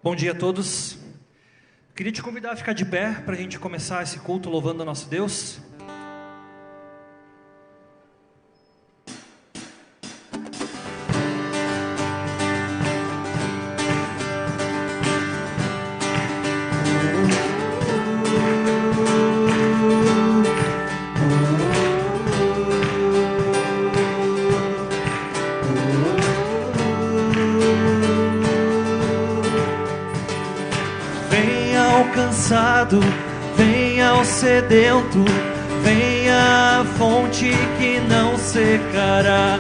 Bom dia a todos. Queria te convidar a ficar de pé para a gente começar esse culto louvando a nosso Deus. Venha ao sedento, venha à fonte que não secará.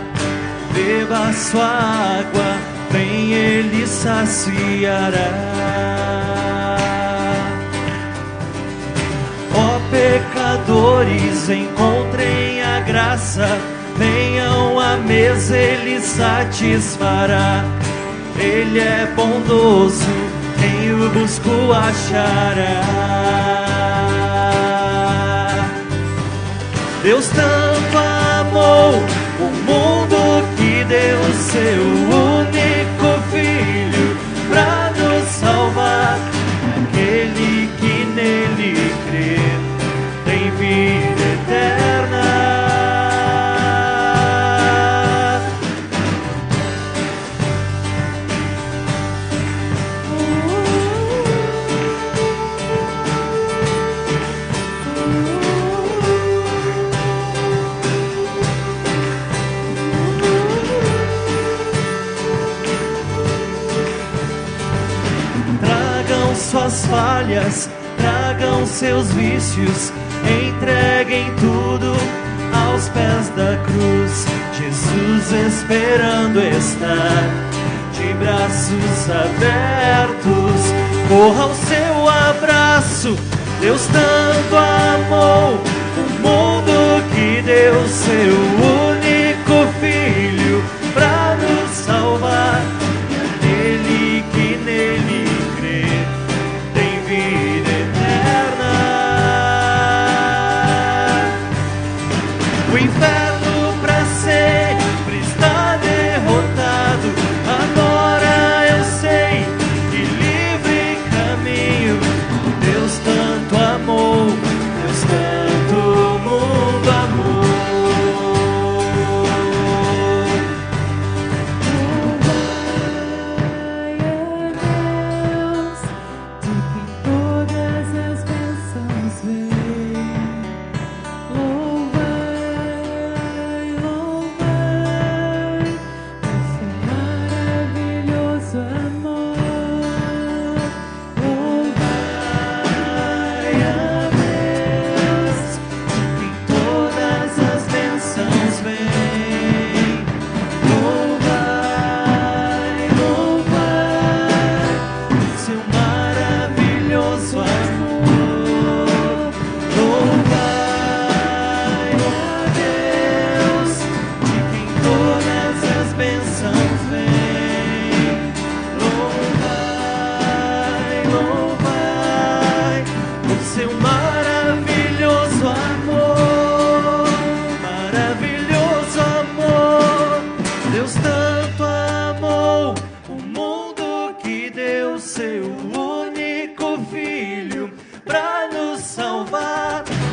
Beba sua água, vem, Ele saciará. Ó pecadores, encontrem a graça, venham à mesa, Ele satisfará. Ele é bondoso, quem o busco achará. Deus tanto amou o mundo que deu o seu único Filho para nos salvar. Aquele que nele crê tem vida eterna. Suas falhas, tragam seus vícios, entreguem tudo aos pés da cruz. Jesus esperando está, de braços abertos, corra ao seu abraço. Deus tanto amou o mundo que deu seu único Filho para nos salvar. E aquele que nele vida eterna. O inferno para sempre está derrotado. Agora eu sei que livre caminho. Deus tanto amou, Deus tanto o mundo amou.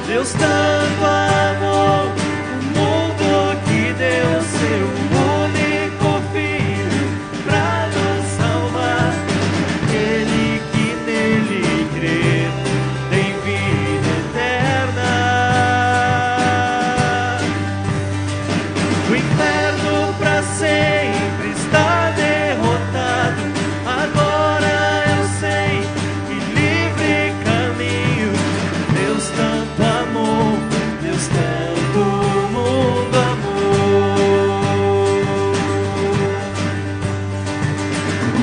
Deus tanto amou o mundo que deu seu único Filho para nos salvar. Aquele que nele crê tem vida eterna. O inferno para sempre está derrotado. Agora eu sei que livre caminho. Deus tanto amou, Deus tanto o mundo amou.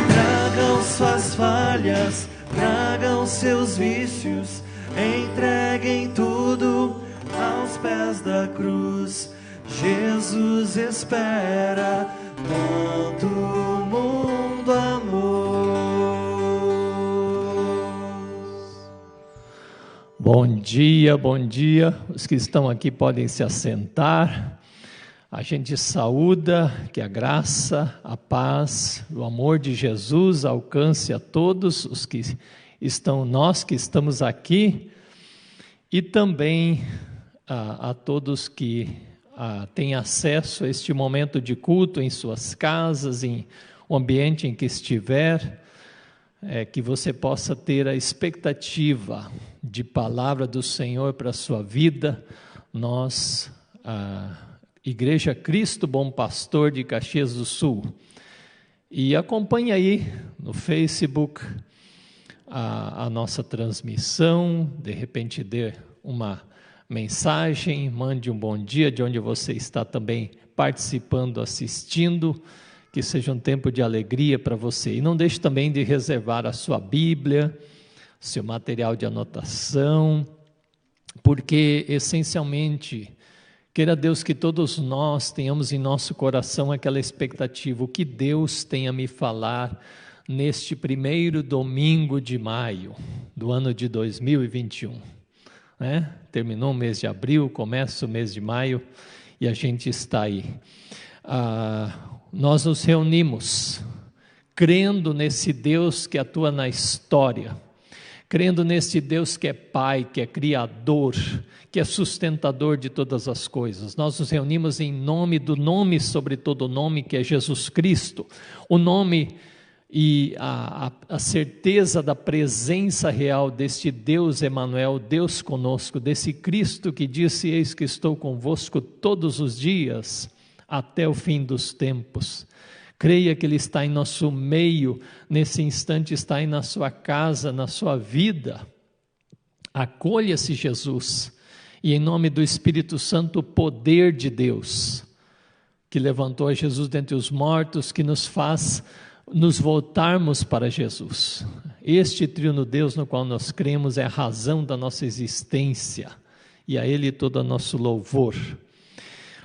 Tragam suas falhas, tragam seus vícios, entreguem tudo aos pés da cruz. Jesus espera, tanto o mundo amou. Bom dia, bom dia. Os que estão aqui podem se assentar. A gente saúda que a graça, a paz, o amor de Jesus alcance a todos os que estão, nós que estamos aqui, e também a todos que têm acesso a este momento de culto em suas casas, em o ambiente em que estiver, que você possa ter a expectativa de palavra do Senhor para a sua vida. Nós, Igreja Cristo Bom Pastor de Caxias do Sul, e acompanhe aí no Facebook a nossa transmissão, de repente dê uma mensagem, mande um bom dia de onde você está também participando, assistindo, que seja um tempo de alegria para você. E não deixe também de reservar a sua Bíblia, seu material de anotação, porque essencialmente queira Deus que todos nós tenhamos em nosso coração aquela expectativa, o que Deus tem a me falar neste primeiro domingo de maio do ano de 2021. Terminou o mês de abril, começa o mês de maio e a gente está aí. Nós nos reunimos crendo nesse Deus que atua na história, crendo nesse Deus que é Pai, que é Criador, que é sustentador de todas as coisas. Nós nos reunimos em nome do nome sobre todo nome, que é Jesus Cristo, o nome e a certeza da presença real deste Deus Emanuel, Deus conosco, desse Cristo que disse: eis que estou convosco todos os dias, até o fim dos tempos. Creia que Ele está em nosso meio, nesse instante está aí na sua casa, na sua vida. Acolha-se Jesus, e em nome do Espírito Santo, o poder de Deus, que levantou a Jesus dentre os mortos, que nos faz nos voltarmos para Jesus. Este trino Deus no qual nós cremos é a razão da nossa existência, e a Ele todo o nosso louvor.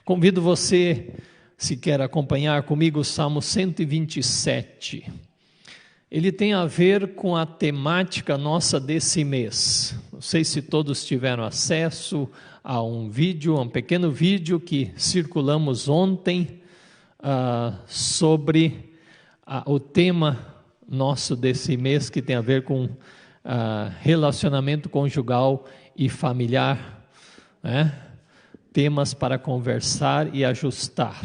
Convido você, se quer acompanhar comigo, o Salmo 127. Ele tem a ver com a temática nossa desse mês. Não sei se todos tiveram acesso a um pequeno vídeo que circulamos ontem, sobre o tema nosso desse mês, que tem a ver com relacionamento conjugal e familiar, temas para conversar e ajustar.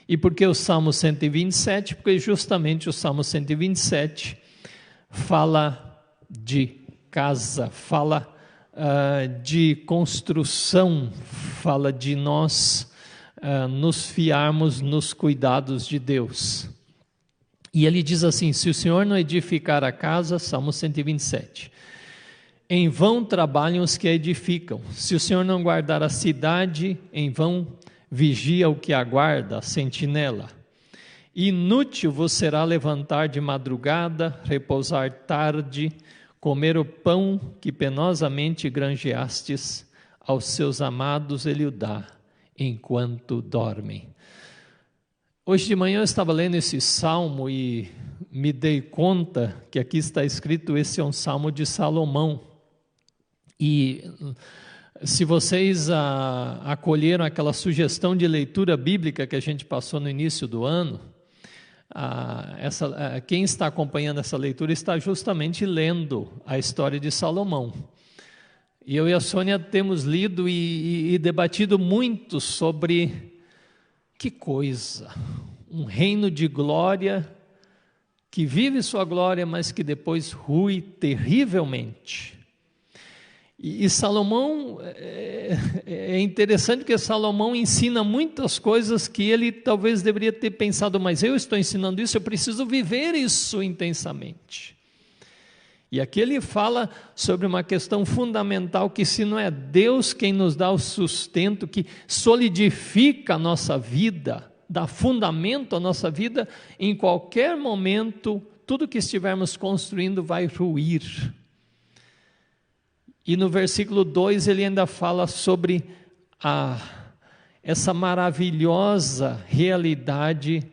E por que o Salmo 127? Porque justamente o Salmo 127 fala de casa, fala de construção, fala de nós nos fiarmos nos cuidados de Deus. E ele diz assim: se o Senhor não edificar a casa, Salmo 127, em vão trabalham os que a edificam. Se o Senhor não guardar a cidade, em vão vigia o que aguarda, a sentinela. Inútil vos será levantar de madrugada, repousar tarde, comer o pão que penosamente granjeastes, aos seus amados ele o dá, enquanto dormem. Hoje de manhã eu estava lendo esse salmo e me dei conta que aqui está escrito: esse é um salmo de Salomão. E se vocês acolheram aquela sugestão de leitura bíblica que a gente passou no início do ano, quem está acompanhando essa leitura está justamente lendo a história de Salomão. E eu e a Sônia temos lido e debatido muito sobre que coisa, um reino de glória que vive sua glória, mas que depois rui terrivelmente. E Salomão, é interessante porque Salomão ensina muitas coisas que ele talvez deveria ter pensado, mas eu estou ensinando isso, eu preciso viver isso intensamente. E aqui ele fala sobre uma questão fundamental, que se não é Deus quem nos dá o sustento, que solidifica a nossa vida, dá fundamento à nossa vida, em qualquer momento, tudo que estivermos construindo vai ruir. E no versículo 2 ele ainda fala sobre essa maravilhosa realidade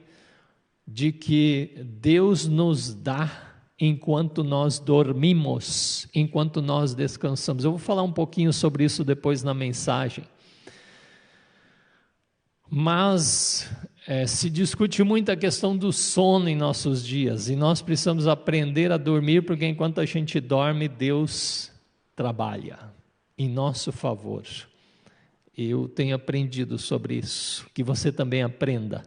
de que Deus nos dá enquanto nós dormimos, enquanto nós descansamos. Eu vou falar um pouquinho sobre isso depois na mensagem. Mas se discute muito a questão do sono em nossos dias, e nós precisamos aprender a dormir, porque enquanto a gente dorme, Deus trabalha em nosso favor. Eu tenho aprendido sobre isso, que você também aprenda.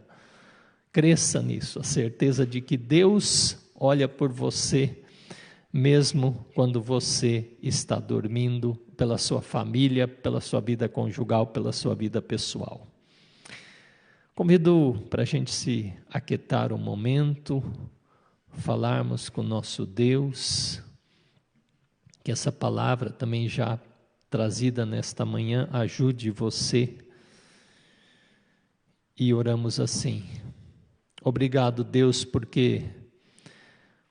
Cresça nisso, a certeza de que Deus olha por você, mesmo quando você está dormindo, pela sua família, pela sua vida conjugal, pela sua vida pessoal. Convido para a gente se aquietar um momento, falarmos com o nosso Deus, que essa palavra também já trazida nesta manhã ajude você. E oramos assim: obrigado, Deus, porque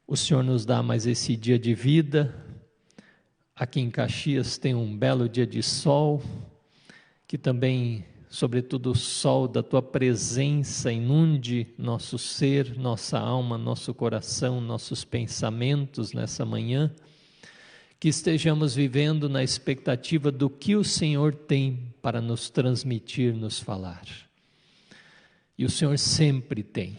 o Senhor nos dá mais esse dia de vida. Aqui em Caxias tem um belo dia de sol, que também, sobretudo, o sol da Tua presença inunde nosso ser, nossa alma, nosso coração, nossos pensamentos nessa manhã. Que estejamos vivendo na expectativa do que o Senhor tem para nos transmitir, nos falar. E o Senhor sempre tem.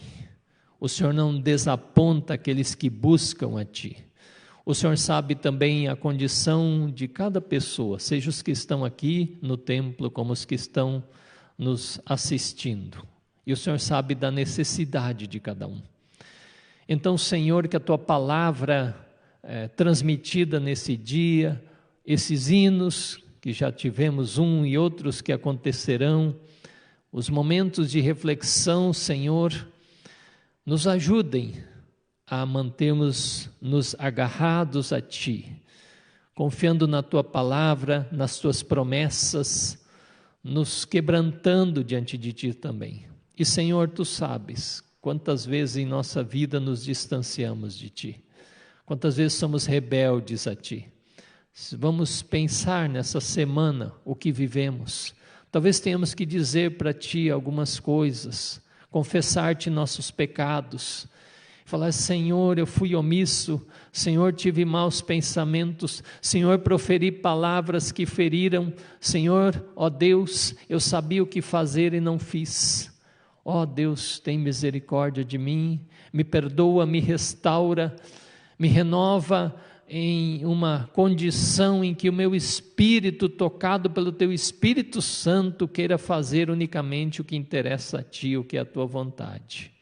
O Senhor não desaponta aqueles que buscam a Ti. O Senhor sabe também a condição de cada pessoa, seja os que estão aqui no templo, como os que estão nos assistindo. E o Senhor sabe da necessidade de cada um. Então, Senhor, que a Tua palavra transmitida nesse dia, esses hinos que já tivemos um e outros que acontecerão, os momentos de reflexão, Senhor, nos ajudem a mantermos-nos agarrados a Ti, confiando na Tua palavra, nas Tuas promessas, nos quebrantando diante de Ti também. E, Senhor, Tu sabes quantas vezes em nossa vida nos distanciamos de Ti, quantas vezes somos rebeldes a Ti. Vamos pensar nessa semana o que vivemos. Talvez tenhamos que dizer para Ti algumas coisas, confessar-Te nossos pecados, falar: Senhor, eu fui omisso, Senhor, tive maus pensamentos, Senhor, proferi palavras que feriram, Senhor, ó Deus, eu sabia o que fazer e não fiz. Ó Deus, tem misericórdia de mim, me perdoa, me restaura, me renova em uma condição em que o meu espírito, tocado pelo Teu Espírito Santo, queira fazer unicamente o que interessa a Ti, o que é a Tua vontade.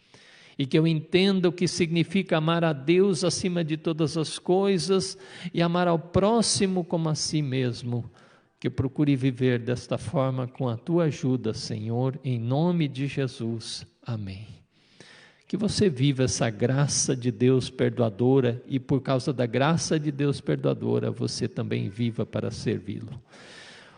E que eu entenda o que significa amar a Deus acima de todas as coisas e amar ao próximo como a si mesmo. Que eu procure viver desta forma com a Tua ajuda, Senhor, em nome de Jesus. Amém. Que você viva essa graça de Deus perdoadora e por causa da graça de Deus perdoadora, você também viva para servi-lo.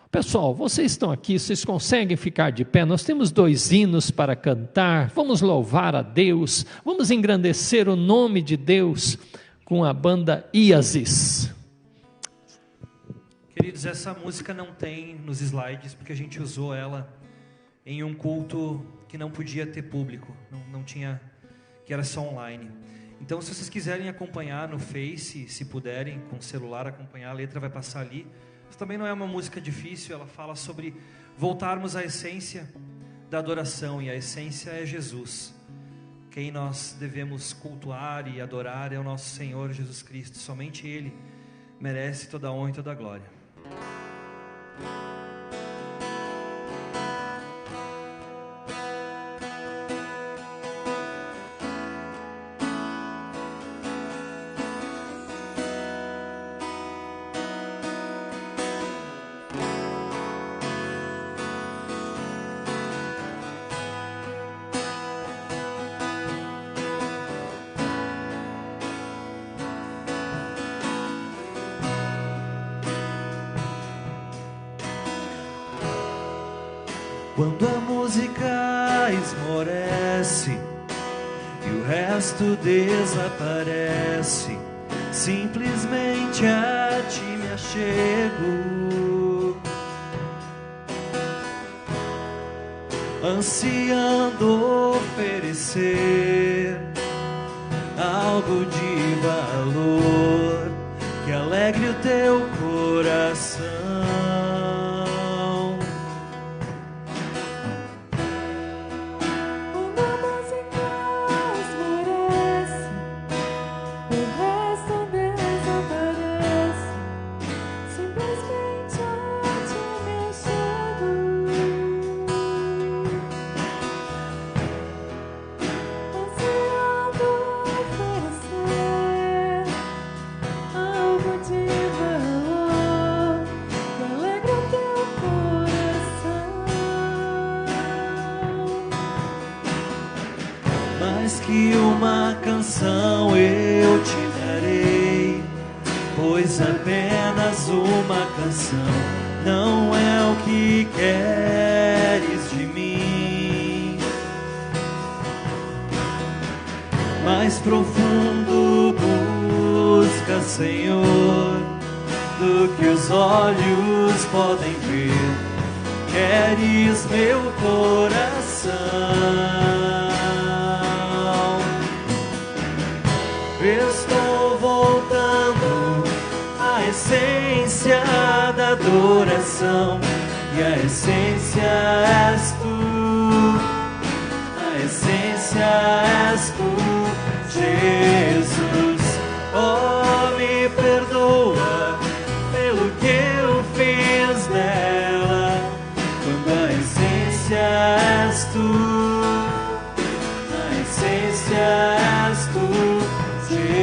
Pessoal, vocês estão aqui, vocês conseguem ficar de pé? Nós temos 2 hinos para cantar, vamos louvar a Deus, vamos engrandecer o nome de Deus com a banda Iasis. Queridos, essa música não tem nos slides, porque a gente usou ela em um culto que não podia ter público, não tinha, que era só online. Então, se vocês quiserem acompanhar no Face, se puderem, com o celular acompanhar, a letra vai passar ali. Mas também não é uma música difícil, ela fala sobre voltarmos à essência da adoração, e a essência é Jesus. Quem nós devemos cultuar e adorar é o nosso Senhor Jesus Cristo, somente Ele merece toda a honra e toda a glória. Quando a música esmorece e o resto desaparece, simplesmente a Ti me achego, ansiando oferecer algo de valor que alegre o Teu coração. pois apenas uma canção não é o que queres de mim. Mais profundo busca, Senhor, do que os olhos podem ver. Queres meu coração. Estou voltando à essência da adoração, e a essência és tu, a essência és tu, Jesus. Oh, me perdoa pelo que eu fiz dela, quando a essência és tu, a essência és tu, Jesus.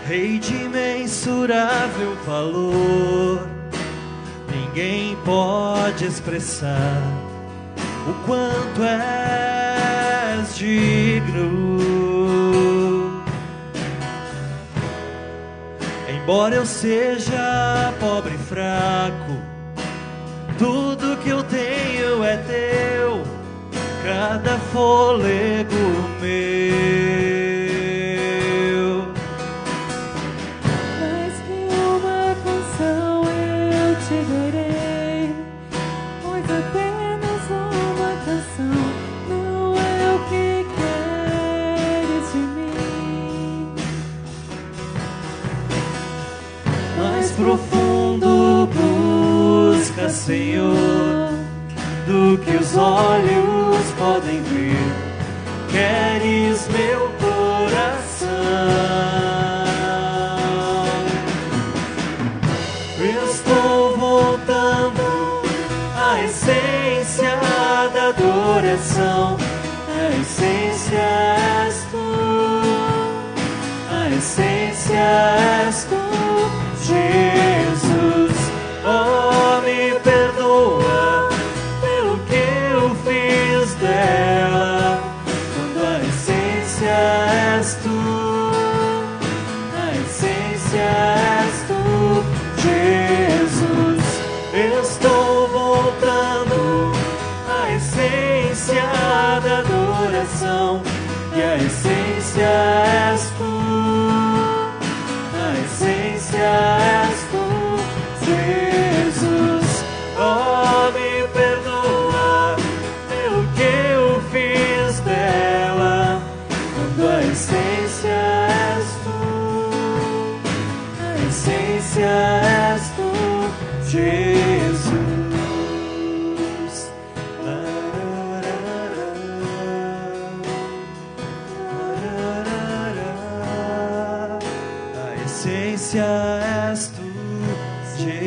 Rei de imensurável valor, ninguém pode expressar o quanto és digno. Embora eu seja pobre e fraco, tudo que eu tenho é teu, cada fôlego meu. Mais que uma canção eu te darei, pois apenas uma canção não é o que queres de mim. Mais profundo busca, Senhor, do que os olhos podem ver. Queres meu coração. Estou voltando à essência da adoração. A essência és tu, a essência és tu, Jesus. Oh, me perdoa pelo que eu fiz dela, quando a essência és tu, a essência és tu, Jesus. Estou voltando à essência da adoração, e a essência és tu, a essência és tu, Jesus. Oh, me perdoa pelo que eu fiz dela, quando a essência és tu, a essência és tu, Jesus. A essência és tu, Jesus.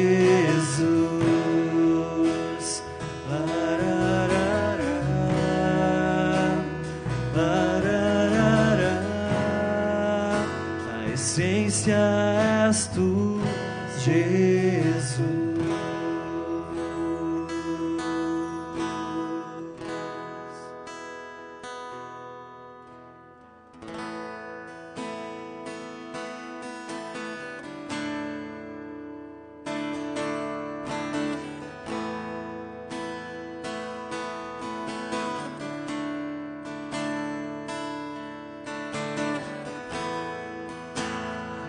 A essência és tu, Jesus.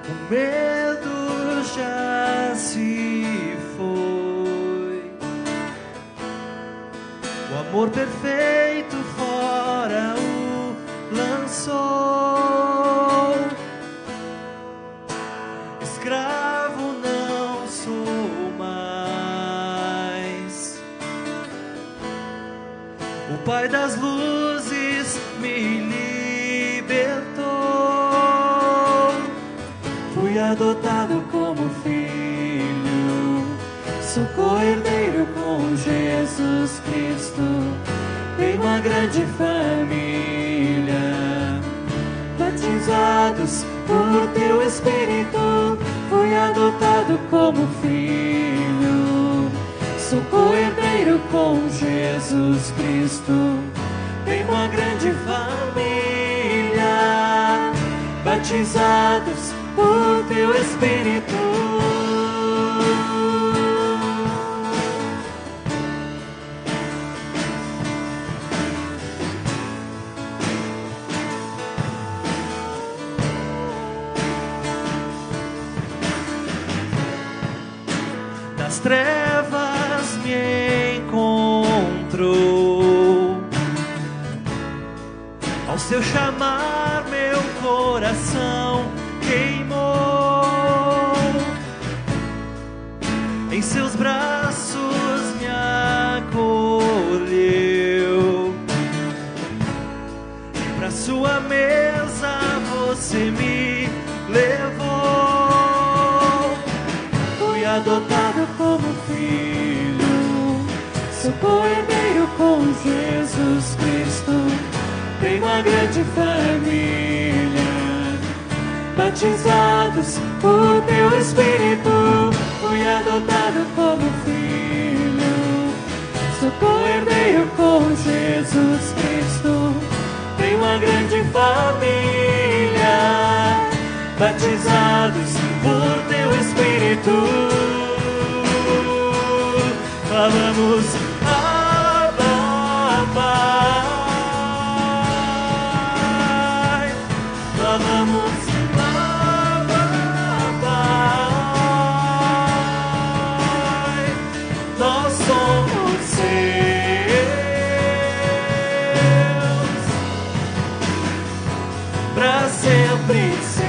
O medo já se foi, o amor perfeito fora o lançou. Escravo não sou mais, o Pai das luzes me libertou. Fui adotado como filho, sou co-herdeiro com Jesus Cristo. Tem uma grande família, batizado batizados por teu Espírito, fui adotado como filho, sou co-herdeiro com Jesus Cristo, tenho uma grande família, batizados por teu Espírito. Das trevas me encontrou, ao seu chamar meu coração queimou, em seus braços me acolheu, e pra sua mesa você me levou. Fui adotado como filho, sou co-herdeiro com Jesus Cristo, tenho uma grande família, batizados por teu Espírito, fui adotado como filho, sou co-herdeiro com Jesus Cristo, tenho uma grande família, batizados por teu Espírito. Falamos Abba, Pai. Falamos Abba, Pai. Nós somos seus, pra sempre seus.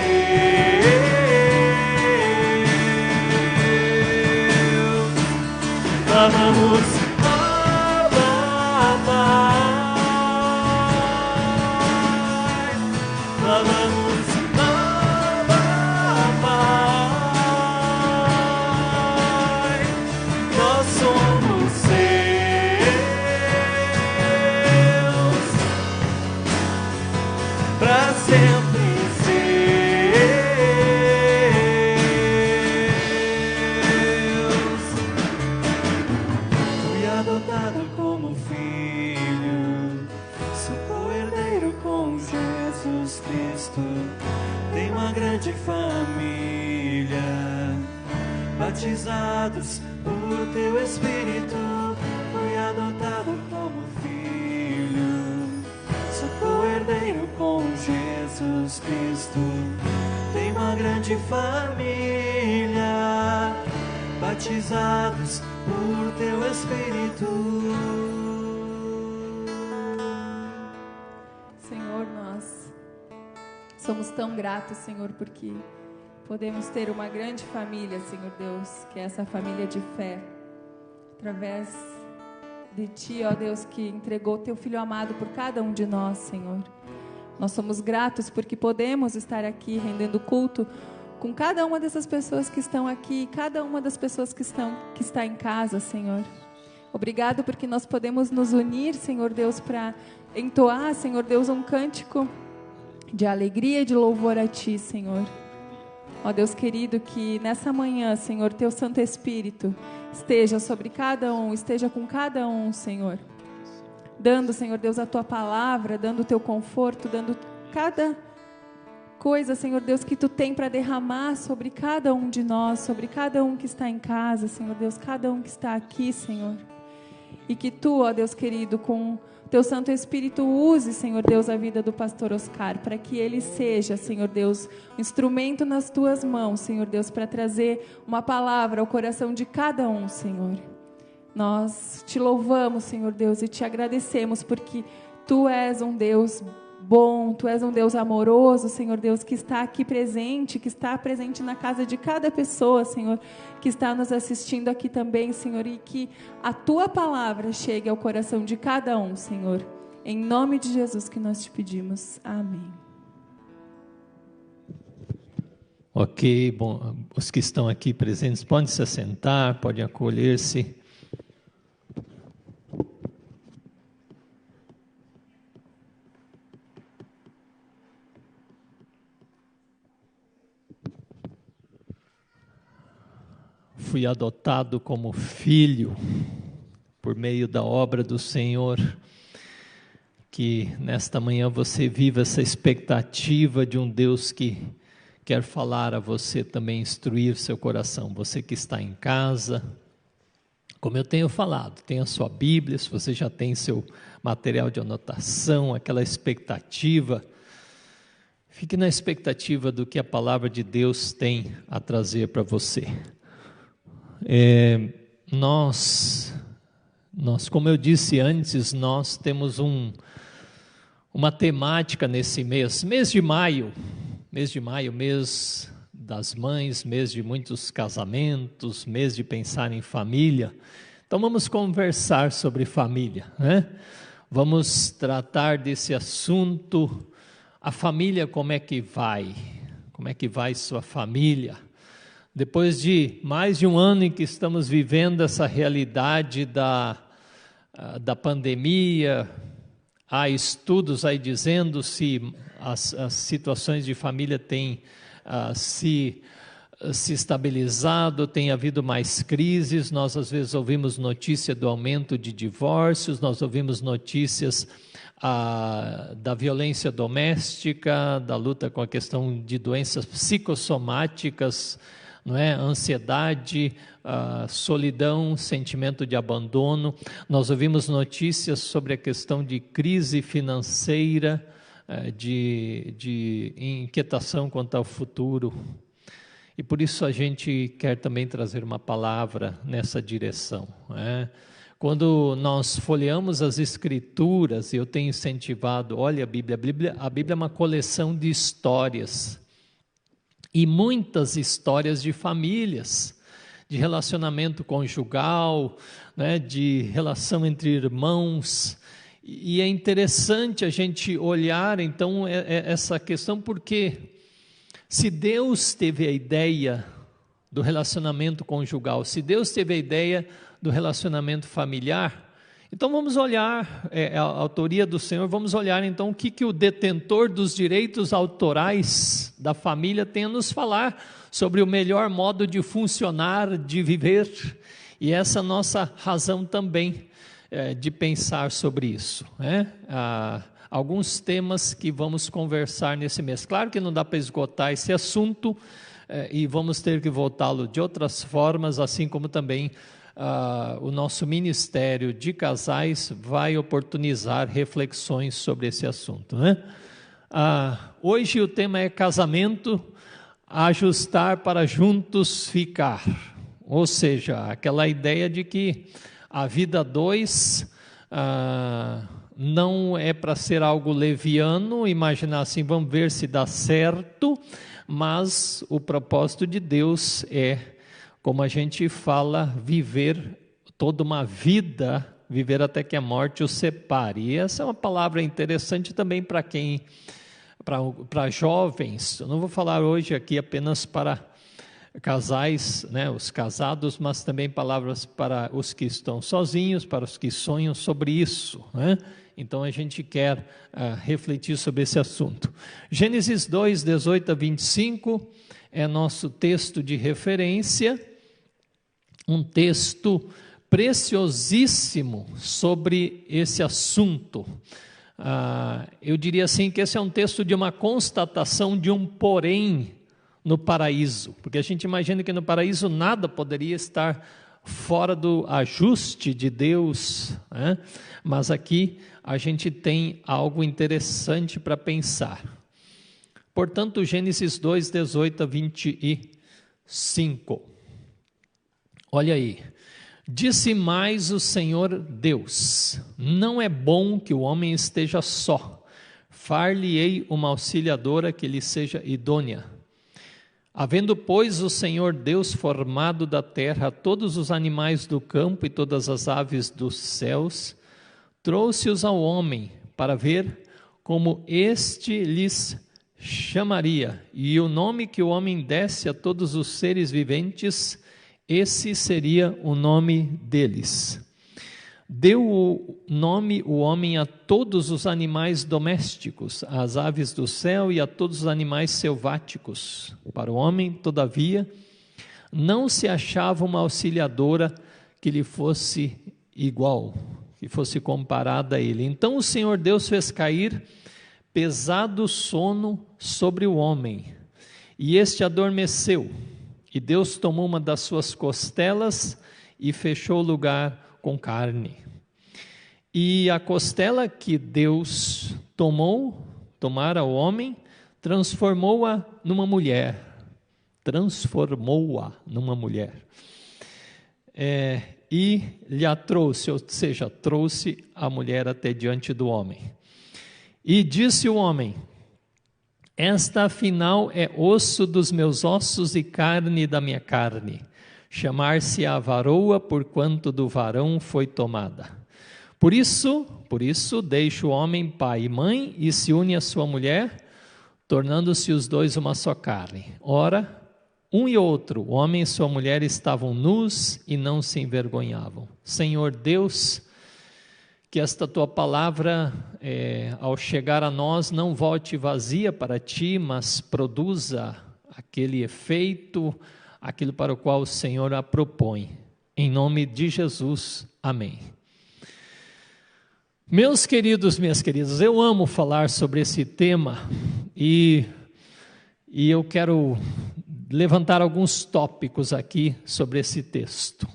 Falamos Abba, Pai. Falamos Abba, Pai. Nós somos seus, pra sempre seus. Fui adotado como filho, sou co-herdeiro com Jesus Cristo, tenho uma grande família, batizados por teu Espírito, fui adotado como filho, sou co-herdeiro com Jesus Cristo, tenho uma grande família, batizados por teu Espírito. Senhor, nós somos tão gratos, Senhor, porque podemos ter uma grande família, Senhor Deus, que é essa família de fé, através de Ti, ó Deus, que entregou Teu Filho amado por cada um de nós, Senhor. Nós somos gratos porque podemos estar aqui rendendo culto com cada uma dessas pessoas que estão aqui, cada uma das pessoas que está em casa, Senhor. Obrigado porque nós podemos nos unir, Senhor Deus, para entoar, Senhor Deus, um cântico de alegria e de louvor a Ti, Senhor. Ó Deus querido, que nessa manhã, Senhor, Teu Santo Espírito esteja sobre cada um, esteja com cada um, Senhor. Dando, Senhor Deus, a Tua palavra, dando o Teu conforto, dando cada coisa, Senhor Deus, que Tu tem para derramar sobre cada um de nós, sobre cada um que está em casa, Senhor Deus, cada um que está aqui, Senhor. E que Tu, ó Deus querido, com Teu Santo Espírito use, Senhor Deus, a vida do pastor Oscar, para que ele seja, Senhor Deus, um instrumento nas Tuas mãos, Senhor Deus, para trazer uma palavra ao coração de cada um, Senhor. Nós Te louvamos, Senhor Deus, e Te agradecemos, porque Tu és um Deus bom, Tu és um Deus amoroso, Senhor Deus, que está aqui presente, que está presente na casa de cada pessoa, Senhor, que está nos assistindo aqui também, Senhor, e que a Tua palavra chegue ao coração de cada um, Senhor. Em nome de Jesus que nós Te pedimos. Amém. Ok, bom, os que estão aqui presentes podem se assentar, podem acolher-se. fui adotado como filho por meio da obra do Senhor. Que nesta manhã você viva essa expectativa de um Deus que quer falar a você também, instruir seu coração. Você que está em casa, como eu tenho falado, tenha sua Bíblia, se você já tem seu material de anotação, aquela expectativa, fique na expectativa do que a palavra de Deus tem a trazer para você. Nós, como eu disse antes, nós temos uma temática nesse mês de maio, mês das mães, mês de muitos casamentos, mês de pensar em família. Então vamos conversar sobre família, né? Vamos tratar desse assunto, a família, como é que vai sua família? Depois de mais de um ano em que estamos vivendo essa realidade da pandemia, há estudos aí dizendo se as situações de família têm se estabilizado, tem havido mais crises. Nós às vezes ouvimos notícia do aumento de divórcios, nós ouvimos notícias da violência doméstica, da luta com a questão de doenças psicossomáticas, não é? Ansiedade, solidão, sentimento de abandono. Nós ouvimos notícias sobre a questão de crise financeira, de inquietação quanto ao futuro. E por isso a gente quer também trazer uma palavra nessa direção, né? Quando nós folheamos as Escrituras, eu tenho incentivado, olha a Bíblia é uma coleção de histórias, e muitas histórias de famílias, de relacionamento conjugal, né, de relação entre irmãos, e é interessante a gente olhar então essa questão, porque se Deus teve a ideia do relacionamento conjugal, se Deus teve a ideia do relacionamento familiar, então vamos olhar, a autoria do Senhor, vamos olhar então o que o detentor dos direitos autorais da família tem a nos falar sobre o melhor modo de funcionar, de viver, e essa nossa razão também de pensar sobre isso, né? Alguns temas que vamos conversar nesse mês. Claro que não dá para esgotar esse assunto, e vamos ter que voltá-lo de outras formas, assim como também o nosso Ministério de Casais vai oportunizar reflexões sobre esse assunto, né? Hoje o tema é casamento, ajustar para juntos ficar. Ou seja, aquela ideia de que a vida a dois não é para ser algo leviano, imaginar assim, vamos ver se dá certo, mas o propósito de Deus é, como a gente fala, viver toda uma vida, viver até que a morte os separe. E essa é uma palavra interessante também para para jovens. Eu não vou falar hoje aqui apenas para casais, né, os casados, mas também palavras para os que estão sozinhos, para os que sonham sobre isso, né? Então a gente quer refletir sobre esse assunto. Gênesis 2, 18 a 25 é nosso texto de referência, um texto preciosíssimo sobre esse assunto. Eu diria assim que esse é um texto de uma constatação de um porém no paraíso, porque a gente imagina que no paraíso nada poderia estar fora do ajuste de Deus, né? Mas aqui a gente tem algo interessante para pensar. Portanto, Gênesis 2, 18 a 25. Olha aí. Disse mais o Senhor Deus: não é bom que o homem esteja só. Far-lhe-ei uma auxiliadora que lhe seja idônea. Havendo, pois, o Senhor Deus formado da terra todos os animais do campo e todas as aves dos céus, trouxe-os ao homem para ver como este lhes chamaria, e o nome que o homem desse a todos os seres viventes, esse seria o nome deles. Deu o nome o homem a todos os animais domésticos, às aves do céu e a todos os animais selváticos. Para o homem, todavia, não se achava uma auxiliadora que lhe fosse igual, que fosse comparada a ele. Então o Senhor Deus fez cair pesado sono sobre o homem, e este adormeceu. E Deus tomou uma das suas costelas e fechou o lugar com carne. E a costela que Deus tomara o homem, transformou-a numa mulher. E lhe a trouxe, ou seja, trouxe a mulher até diante do homem. E disse o homem: esta afinal é osso dos meus ossos e carne da minha carne. Chamar-se-á varoa, porquanto do varão foi tomada. Por isso deixa o homem pai e mãe e se une à sua mulher, tornando-se os dois uma só carne. Ora, um e outro, o homem e sua mulher, estavam nus e não se envergonhavam. Senhor Deus, que esta tua palavra, ao chegar a nós, não volte vazia para ti, mas produza aquele efeito, aquilo para o qual o Senhor a propõe. Em nome de Jesus, amém. Meus queridos, minhas queridas, eu amo falar sobre esse tema e eu quero levantar alguns tópicos aqui sobre esse texto.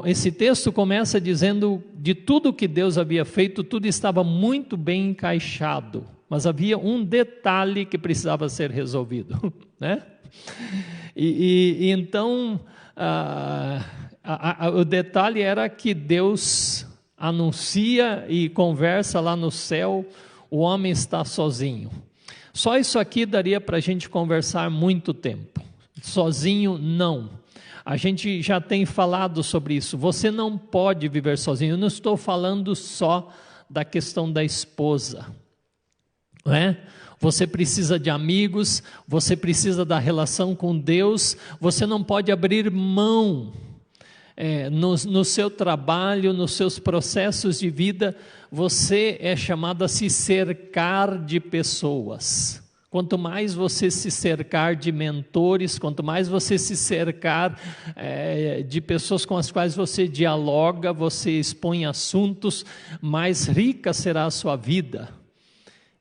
Esse texto começa dizendo de tudo que Deus havia feito, tudo estava muito bem encaixado, mas havia um detalhe que precisava ser resolvido, né? E então o detalhe era que Deus anuncia e conversa lá no céu: o homem está sozinho. Só isso aqui daria para a gente conversar muito tempo. Sozinho, não. A gente já tem falado sobre isso. Você não pode viver sozinho. Eu não estou falando só da questão da esposa, não é? Você precisa de amigos, você precisa da relação com Deus. Você não pode abrir mão no seu trabalho, nos seus processos de vida. Você é chamado a se cercar de pessoas. Quanto mais você se cercar de mentores, quanto mais você se cercar de pessoas com as quais você dialoga, você expõe assuntos, mais rica será a sua vida.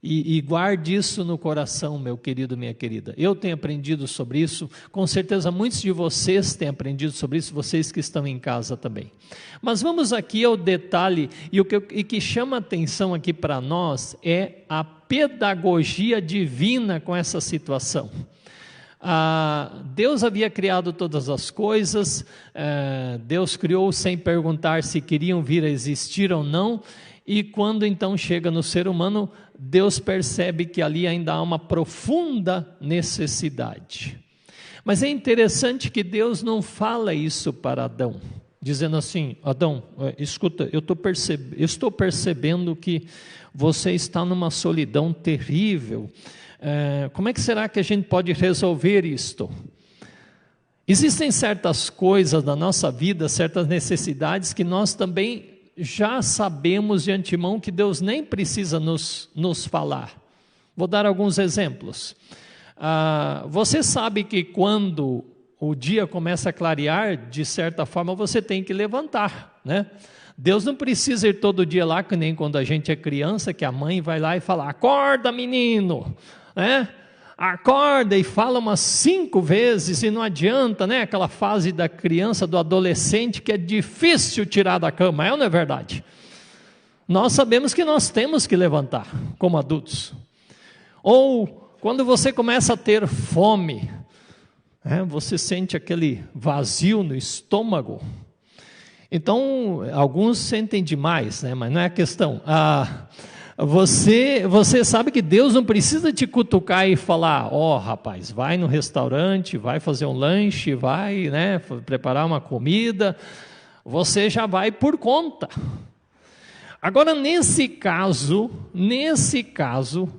E guarde isso no coração, meu querido, minha querida. Eu tenho aprendido sobre isso, com certeza muitos de vocês têm aprendido sobre isso, vocês que estão em casa também. Mas vamos aqui ao detalhe, e o que chama atenção aqui para nós é a pedagogia divina com essa situação. Deus havia criado todas as coisas, Deus criou sem perguntar se queriam vir a existir ou não, e quando então chega no ser humano, Deus percebe que ali ainda há uma profunda necessidade. Mas é interessante que Deus não fala isso para Adão, dizendo assim: Adão, escuta, eu estou percebendo que você está numa solidão terrível, como é que será que a gente pode resolver isto? Existem certas coisas na nossa vida, certas necessidades que nós também já sabemos de antemão que Deus nem precisa nos falar. Vou dar alguns exemplos. Você sabe que quando o dia começa a clarear, de certa forma você tem que levantar, né? Deus não precisa ir todo dia lá, que nem quando a gente é criança, que a mãe vai lá e fala: acorda, menino, né? Acorda, e fala umas 5 vezes e não adianta, né? Aquela fase da criança, do adolescente, que é difícil tirar da cama, não é verdade? Nós sabemos que nós temos que levantar como adultos. Ou quando você começa a ter fome, você sente aquele vazio no estômago. Então, alguns sentem demais, né? Mas não é a questão. Você sabe que Deus não precisa te cutucar e falar: rapaz, vai no restaurante, vai fazer um lanche, vai, né, preparar uma comida. Você já vai por conta. Agora, nesse caso,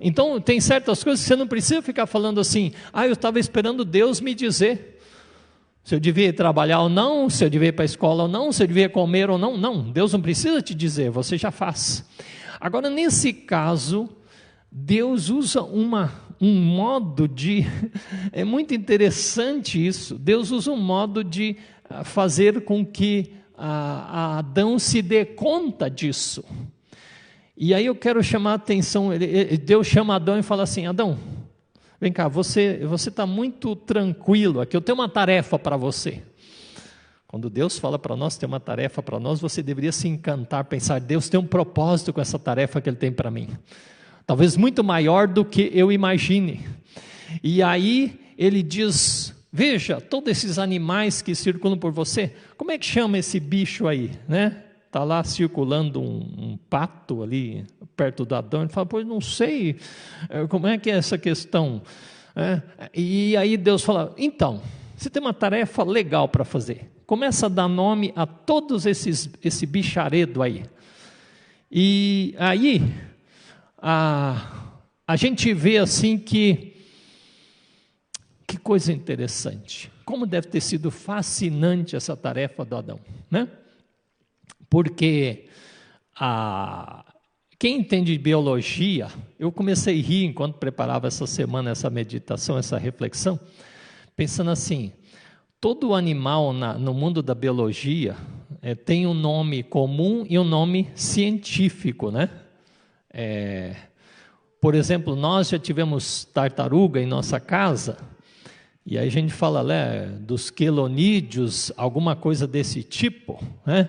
então tem certas coisas que você não precisa ficar falando assim: eu estava esperando Deus me dizer se eu devia ir trabalhar ou não, se eu devia ir para a escola ou não, se eu devia comer ou não. Não, Deus não precisa te dizer, você já faz. Agora, nesse caso, Deus usa um modo de... É muito interessante isso. Deus usa um modo de fazer com que Adão se dê conta disso. E aí eu quero chamar a atenção, Deus chama Adão e fala assim: Adão, vem cá, você está muito tranquilo aqui, eu tenho uma tarefa para você. Quando Deus fala para nós, tem uma tarefa para nós, você deveria se encantar, pensar, Deus tem um propósito com essa tarefa que Ele tem para mim. Talvez muito maior do que eu imagine. E aí Ele diz, veja, todos esses animais que circulam por você, como é que chama esse bicho aí, né? Está lá circulando um pato ali perto do Adão, ele fala, pois não sei, como é que é essa questão? E aí Deus fala, então, você tem uma tarefa legal para fazer, começa a dar nome a todos esse bicharedo aí. E aí, a gente vê assim que coisa interessante, como deve ter sido fascinante essa tarefa do Adão, né? Porque quem entende de biologia, eu comecei a rir enquanto preparava essa semana, essa meditação, essa reflexão, pensando assim, todo animal no mundo da biologia tem um nome comum e um nome científico, né? Por exemplo, nós já tivemos tartaruga em nossa casa, e aí a gente fala dos quelonídeos, alguma coisa desse tipo, né?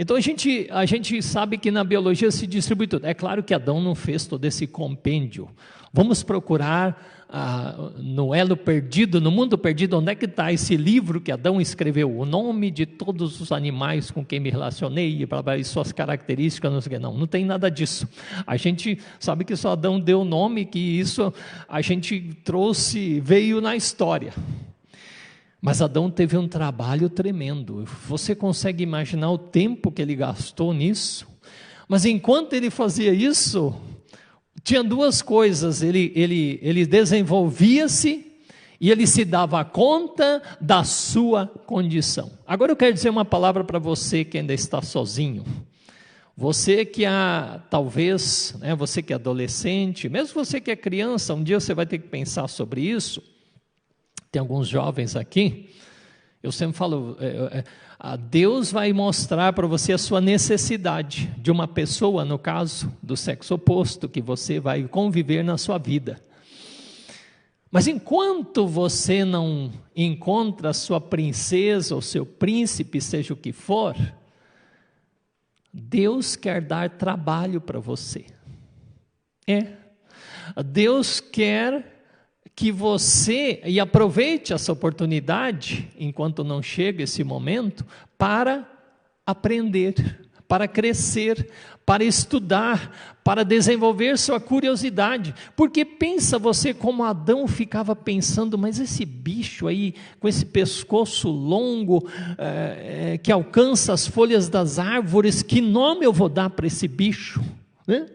Então a gente sabe que na biologia se distribui tudo. É claro que Adão não fez todo esse compêndio. Vamos procurar no elo perdido, no mundo perdido, onde é que está esse livro que Adão escreveu? O nome de todos os animais com quem me relacionei, e suas características, não sei o que. Não tem nada disso. A gente sabe que só Adão deu o nome, que isso a gente trouxe, veio na história. Mas Adão teve um trabalho tremendo. Você consegue imaginar o tempo que ele gastou nisso? Mas enquanto ele fazia isso, tinha duas coisas. Ele desenvolvia-se e ele se dava conta da sua condição. Agora eu quero dizer uma palavra para você que ainda está sozinho. Você que talvez, você que é adolescente, mesmo você que é criança, um dia você vai ter que pensar sobre isso. Tem alguns jovens aqui, eu sempre falo, Deus vai mostrar para você a sua necessidade de uma pessoa, no caso, do sexo oposto, que você vai conviver na sua vida. Mas enquanto você não encontra a sua princesa ou seu príncipe, seja o que for, Deus quer dar trabalho para você. Deus quer que você, e aproveite essa oportunidade, enquanto não chega esse momento, para aprender, para crescer, para estudar, para desenvolver sua curiosidade, porque pensa você como Adão ficava pensando, mas esse bicho aí, com esse pescoço longo, que alcança as folhas das árvores, que nome eu vou dar para esse bicho, né?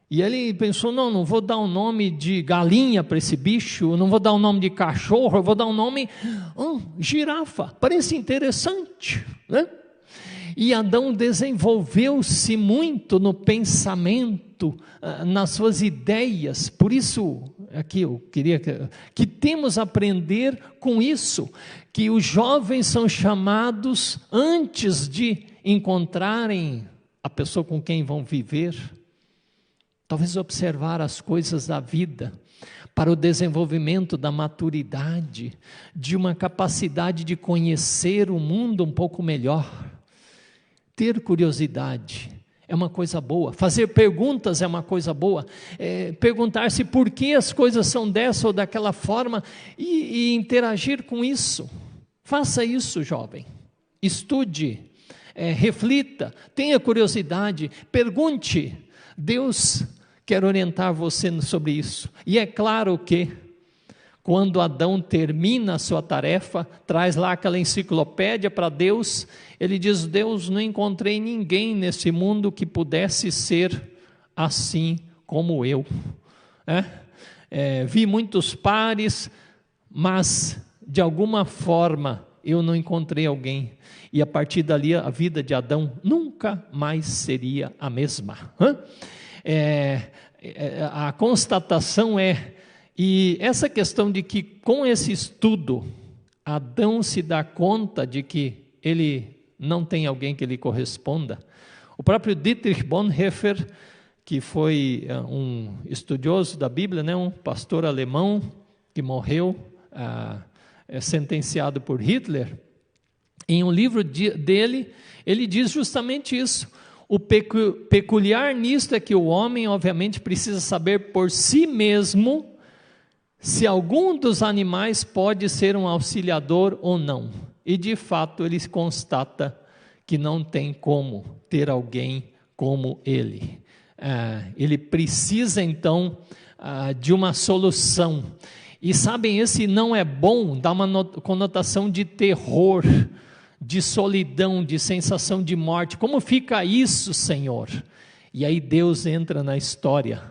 E ele pensou, não vou dar um nome de galinha para esse bicho, não vou dar um nome de cachorro, eu vou dar um nome, girafa, parece interessante, né? E Adão desenvolveu-se muito no pensamento, nas suas ideias, por isso, aqui eu queria que temos a aprender com isso, que os jovens são chamados, antes de encontrarem a pessoa com quem vão viver, talvez observar as coisas da vida, para o desenvolvimento da maturidade, de uma capacidade de conhecer o mundo um pouco melhor. Ter curiosidade é uma coisa boa, fazer perguntas é uma coisa boa, perguntar-se por que as coisas são dessa ou daquela forma e interagir com isso. Faça isso, jovem. Estude, reflita, tenha curiosidade, pergunte. Deus quer orientar você sobre isso. E é claro que, quando Adão termina a sua tarefa, traz lá aquela enciclopédia para Deus, ele diz, Deus, não encontrei ninguém nesse mundo que pudesse ser assim como eu. Vi muitos pares, mas de alguma forma eu não encontrei alguém. E a partir dali a vida de Adão nunca nunca mais seria a mesma. A constatação e essa questão de que com esse estudo, Adão se dá conta de que ele não tem alguém que lhe corresponda. O próprio Dietrich Bonhoeffer, que foi um estudioso da Bíblia, né, um pastor alemão que morreu, sentenciado por Hitler, em um livro dele, ele diz justamente isso. O peculiar nisto é que o homem, obviamente, precisa saber por si mesmo se algum dos animais pode ser um auxiliador ou não. E, de fato, ele constata que não tem como ter alguém como ele. Ele precisa, então, de uma solução. E, sabem, esse não é bom, dá uma conotação de terror, de solidão, de sensação de morte. Como fica isso, Senhor? E aí Deus entra na história.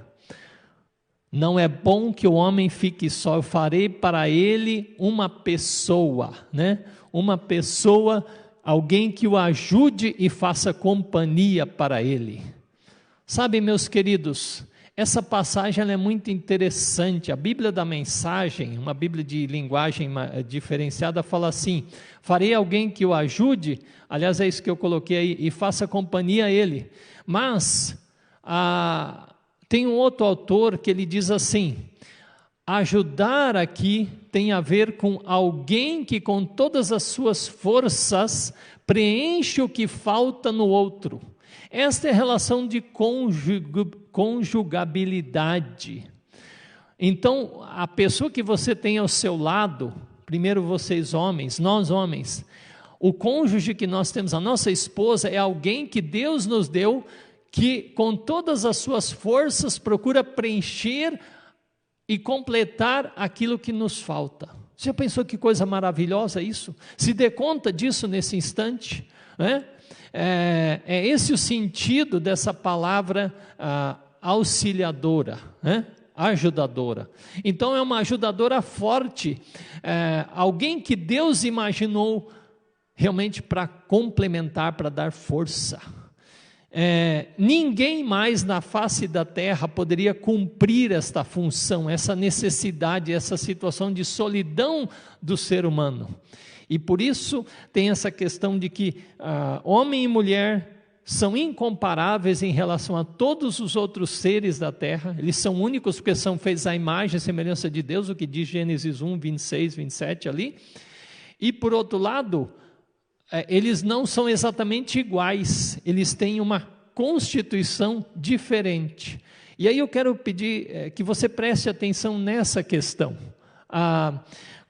Não é bom que o homem fique só, eu farei para ele uma pessoa, né? Uma pessoa, alguém que o ajude e faça companhia para ele. Sabe, meus queridos, essa passagem ela é muito interessante. A Bíblia da Mensagem, uma Bíblia de linguagem diferenciada, fala assim: farei alguém que o ajude, aliás é isso que eu coloquei aí, e faça companhia a ele. Mas tem um outro autor que ele diz assim: ajudar aqui tem a ver com alguém que com todas as suas forças preenche o que falta no outro. Esta é a relação de conjugabilidade. Então, a pessoa que você tem ao seu lado, primeiro vocês homens, nós homens, o cônjuge que nós temos, a nossa esposa, é alguém que Deus nos deu, que com todas as suas forças procura preencher e completar aquilo que nos falta. Você já pensou que coisa maravilhosa isso? Se dê conta disso nesse instante, né? É esse o sentido dessa palavra auxiliadora, né? Ajudadora. Então é uma ajudadora forte, alguém que Deus imaginou realmente para complementar, para dar força. Ninguém mais na face da terra poderia cumprir esta função, essa necessidade, essa situação de solidão do ser humano. E por isso tem essa questão de que homem e mulher são incomparáveis em relação a todos os outros seres da terra. Eles são únicos porque são feitos à imagem e semelhança de Deus, o que diz Gênesis 1, 26, 27 ali. E por outro lado, eles não são exatamente iguais, eles têm uma constituição diferente. E aí eu quero pedir que você preste atenção nessa questão.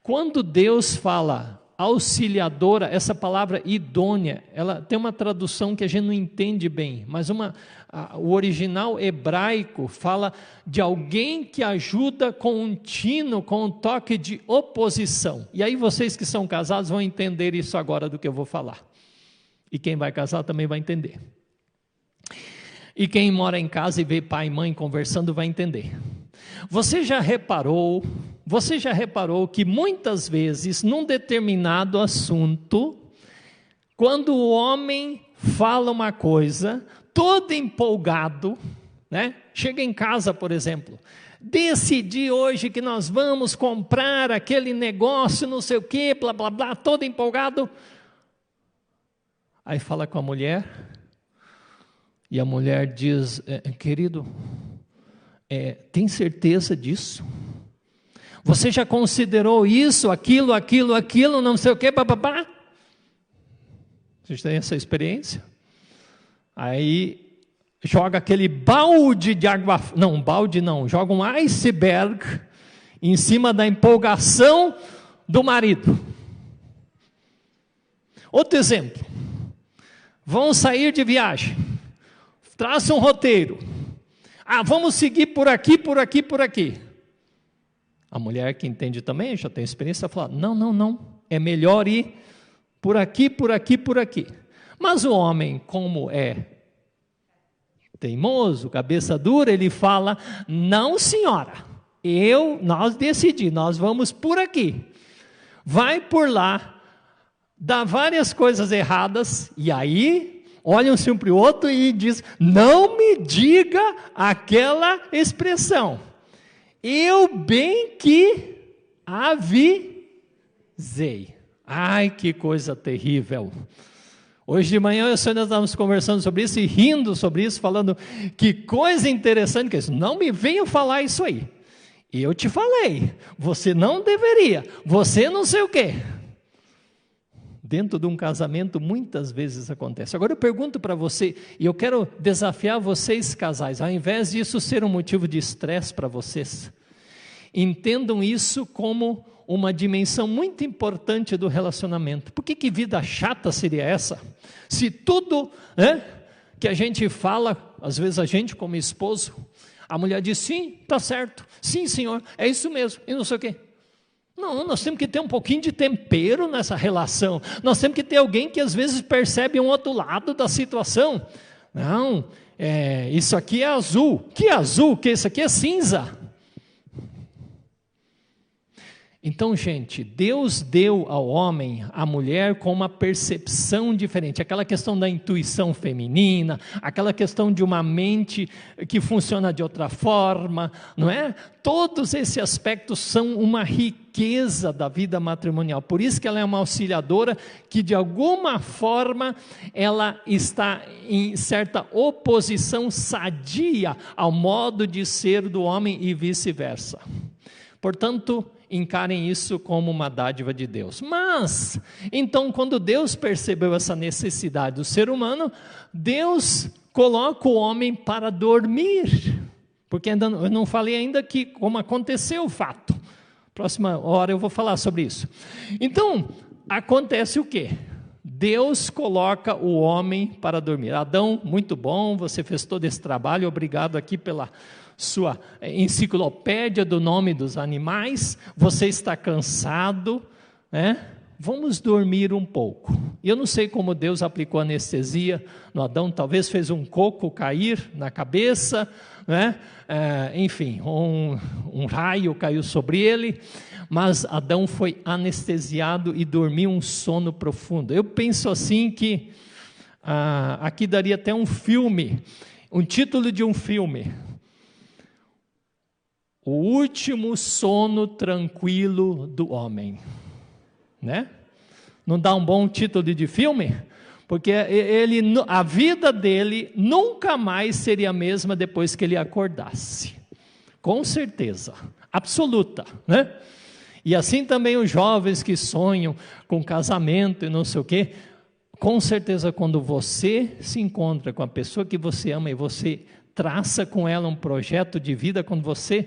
Quando Deus fala auxiliadora, essa palavra idônea, ela tem uma tradução que a gente não entende bem, mas o original hebraico fala de alguém que ajuda com um tino, com um toque de oposição. E aí vocês que são casados vão entender isso agora do que eu vou falar. E quem vai casar também vai entender. E quem mora em casa e vê pai e mãe conversando vai entender. Você já reparou que muitas vezes, num determinado assunto, quando o homem fala uma coisa, todo empolgado, né? Chega em casa, por exemplo, decidi hoje que nós vamos comprar aquele negócio, não sei o quê, blá, blá, blá, todo empolgado. Aí fala com a mulher, e a mulher diz, querido, tem certeza disso? Você já considerou isso, aquilo, não sei o que, bababá? Vocês têm essa experiência? Aí joga aquele balde de água, joga um iceberg em cima da empolgação do marido. Outro exemplo, vão sair de viagem, traça um roteiro, vamos seguir por aqui. A mulher que entende também, já tem experiência, fala, não, é melhor ir por aqui. Mas o homem, como é teimoso, cabeça dura, ele fala, não senhora, nós decidimos, nós vamos por aqui. Vai por lá, dá várias coisas erradas, e aí olham-se um para o outro e dizem: não me diga aquela expressão, eu bem que avisei. Ai, que coisa terrível. Hoje de manhã nós estávamos conversando sobre isso e rindo sobre isso, falando que coisa interessante que é isso. Não me venha falar isso aí. Eu te falei, você não deveria, você não sei o quê. Dentro de um casamento muitas vezes acontece. Agora eu pergunto para você, e eu quero desafiar vocês casais, ao invés disso ser um motivo de estresse para vocês, entendam isso como uma dimensão muito importante do relacionamento. Por que vida chata seria essa? Se tudo que a gente fala, às vezes a gente como esposo, a mulher diz: sim, está certo, sim senhor, é isso mesmo, e não sei o quê. Não, nós temos que ter um pouquinho de tempero nessa relação, nós temos que ter alguém que às vezes percebe um outro lado da situação. Não, isso aqui é azul, que azul, que isso aqui é cinza. Então, gente, Deus deu ao homem, à mulher, com uma percepção diferente. Aquela questão da intuição feminina, aquela questão de uma mente que funciona de outra forma, não é? Todos esses aspectos são uma riqueza da vida matrimonial. Por isso que ela é uma auxiliadora que, de alguma forma, ela está em certa oposição sadia ao modo de ser do homem e vice-versa. Portanto, encarem isso como uma dádiva de Deus. Mas, então, quando Deus percebeu essa necessidade do ser humano, Deus coloca o homem para dormir. Porque ainda, eu não falei ainda como aconteceu o fato. Próxima hora eu vou falar sobre isso. Então, acontece o quê? Deus coloca o homem para dormir. Adão, muito bom, você fez todo esse trabalho, obrigado aqui pela sua enciclopédia do nome dos animais, você está cansado, né? Vamos dormir um pouco. Eu não sei como Deus aplicou anestesia no Adão, talvez fez um coco cair na cabeça, né? Enfim, um raio caiu sobre ele, mas Adão foi anestesiado e dormiu um sono profundo. Eu penso assim que aqui daria até um filme, um título de um filme: O Último Sono Tranquilo do Homem, né? Não dá um bom título de filme? Porque a vida dele nunca mais seria a mesma depois que ele acordasse, com certeza, absoluta, né? E assim também os jovens que sonham com casamento e não sei o quê, com certeza quando você se encontra com a pessoa que você ama e você traça com ela um projeto de vida, quando você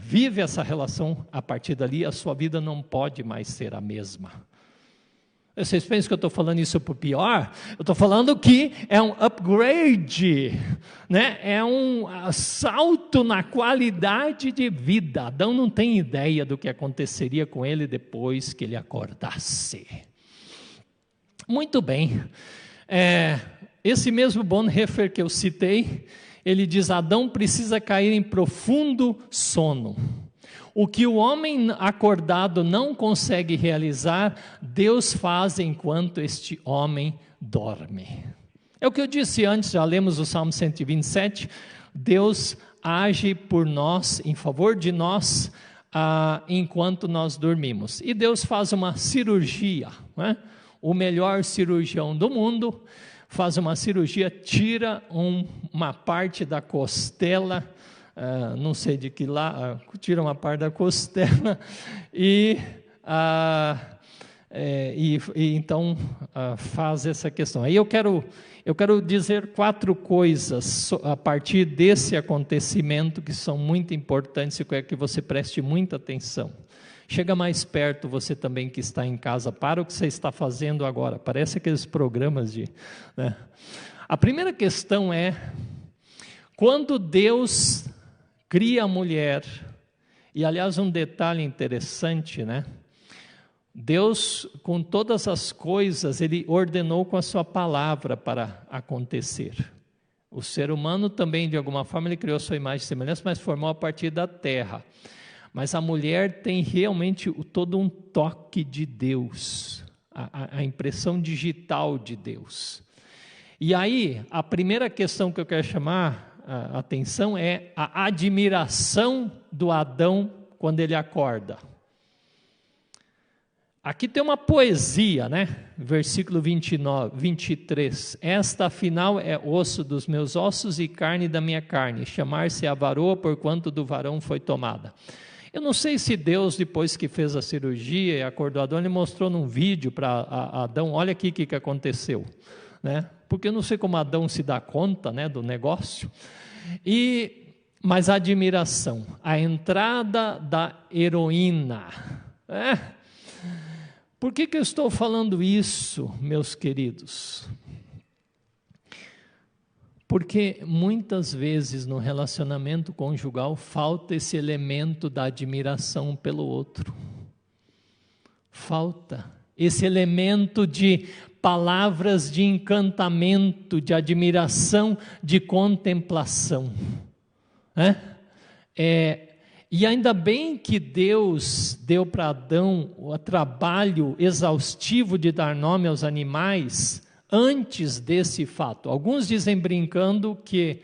vive essa relação, a partir dali a sua vida não pode mais ser a mesma. Vocês pensam que eu estou falando isso por pior? Eu estou falando que é um upgrade, né? É um salto na qualidade de vida. Adão não tem ideia do que aconteceria com ele depois que ele acordasse. Muito bem, esse mesmo Bonhoeffer que eu citei, ele diz: Adão precisa cair em profundo sono. O que o homem acordado não consegue realizar, Deus faz enquanto este homem dorme. É o que eu disse antes, já lemos o Salmo 127, Deus age por nós, em favor de nós, enquanto nós dormimos. E Deus faz uma cirurgia, né? O melhor cirurgião do mundo faz uma cirurgia, tira uma parte da costela, não sei de que lá, tira uma parte da costela e então faz essa questão. Aí eu quero dizer 4 coisas a partir desse acontecimento que são muito importantes e quero que você preste muita atenção. Chega mais perto, você também que está em casa, para o que você está fazendo agora. Parece aqueles programas né? A primeira questão é: quando Deus cria a mulher, e aliás um detalhe interessante, né? Deus, com todas as coisas, Ele ordenou com a sua palavra para acontecer. O ser humano também, de alguma forma, Ele criou a sua imagem e semelhança, mas formou a partir da terra. Mas a mulher tem realmente todo um toque de Deus, a impressão digital de Deus. E aí, a primeira questão que eu quero chamar a atenção é a admiração do Adão quando ele acorda. Aqui tem uma poesia, né? Versículo 23. Esta afinal é osso dos meus ossos e carne da minha carne, chamar-se a varoa porquanto do varão foi tomada. Eu não sei se Deus, depois que fez a cirurgia e acordou Adão, ele mostrou num vídeo para Adão, olha aqui o que aconteceu, né? Porque eu não sei como Adão se dá conta, né, do negócio. Mas a admiração, a entrada da heroína, Por que eu estou falando isso, meus queridos? Porque muitas vezes no relacionamento conjugal falta esse elemento da admiração pelo outro. Falta esse elemento de palavras de encantamento, de admiração, de contemplação. E ainda bem que Deus deu para Adão o trabalho exaustivo de dar nome aos animais antes desse fato. Alguns dizem brincando que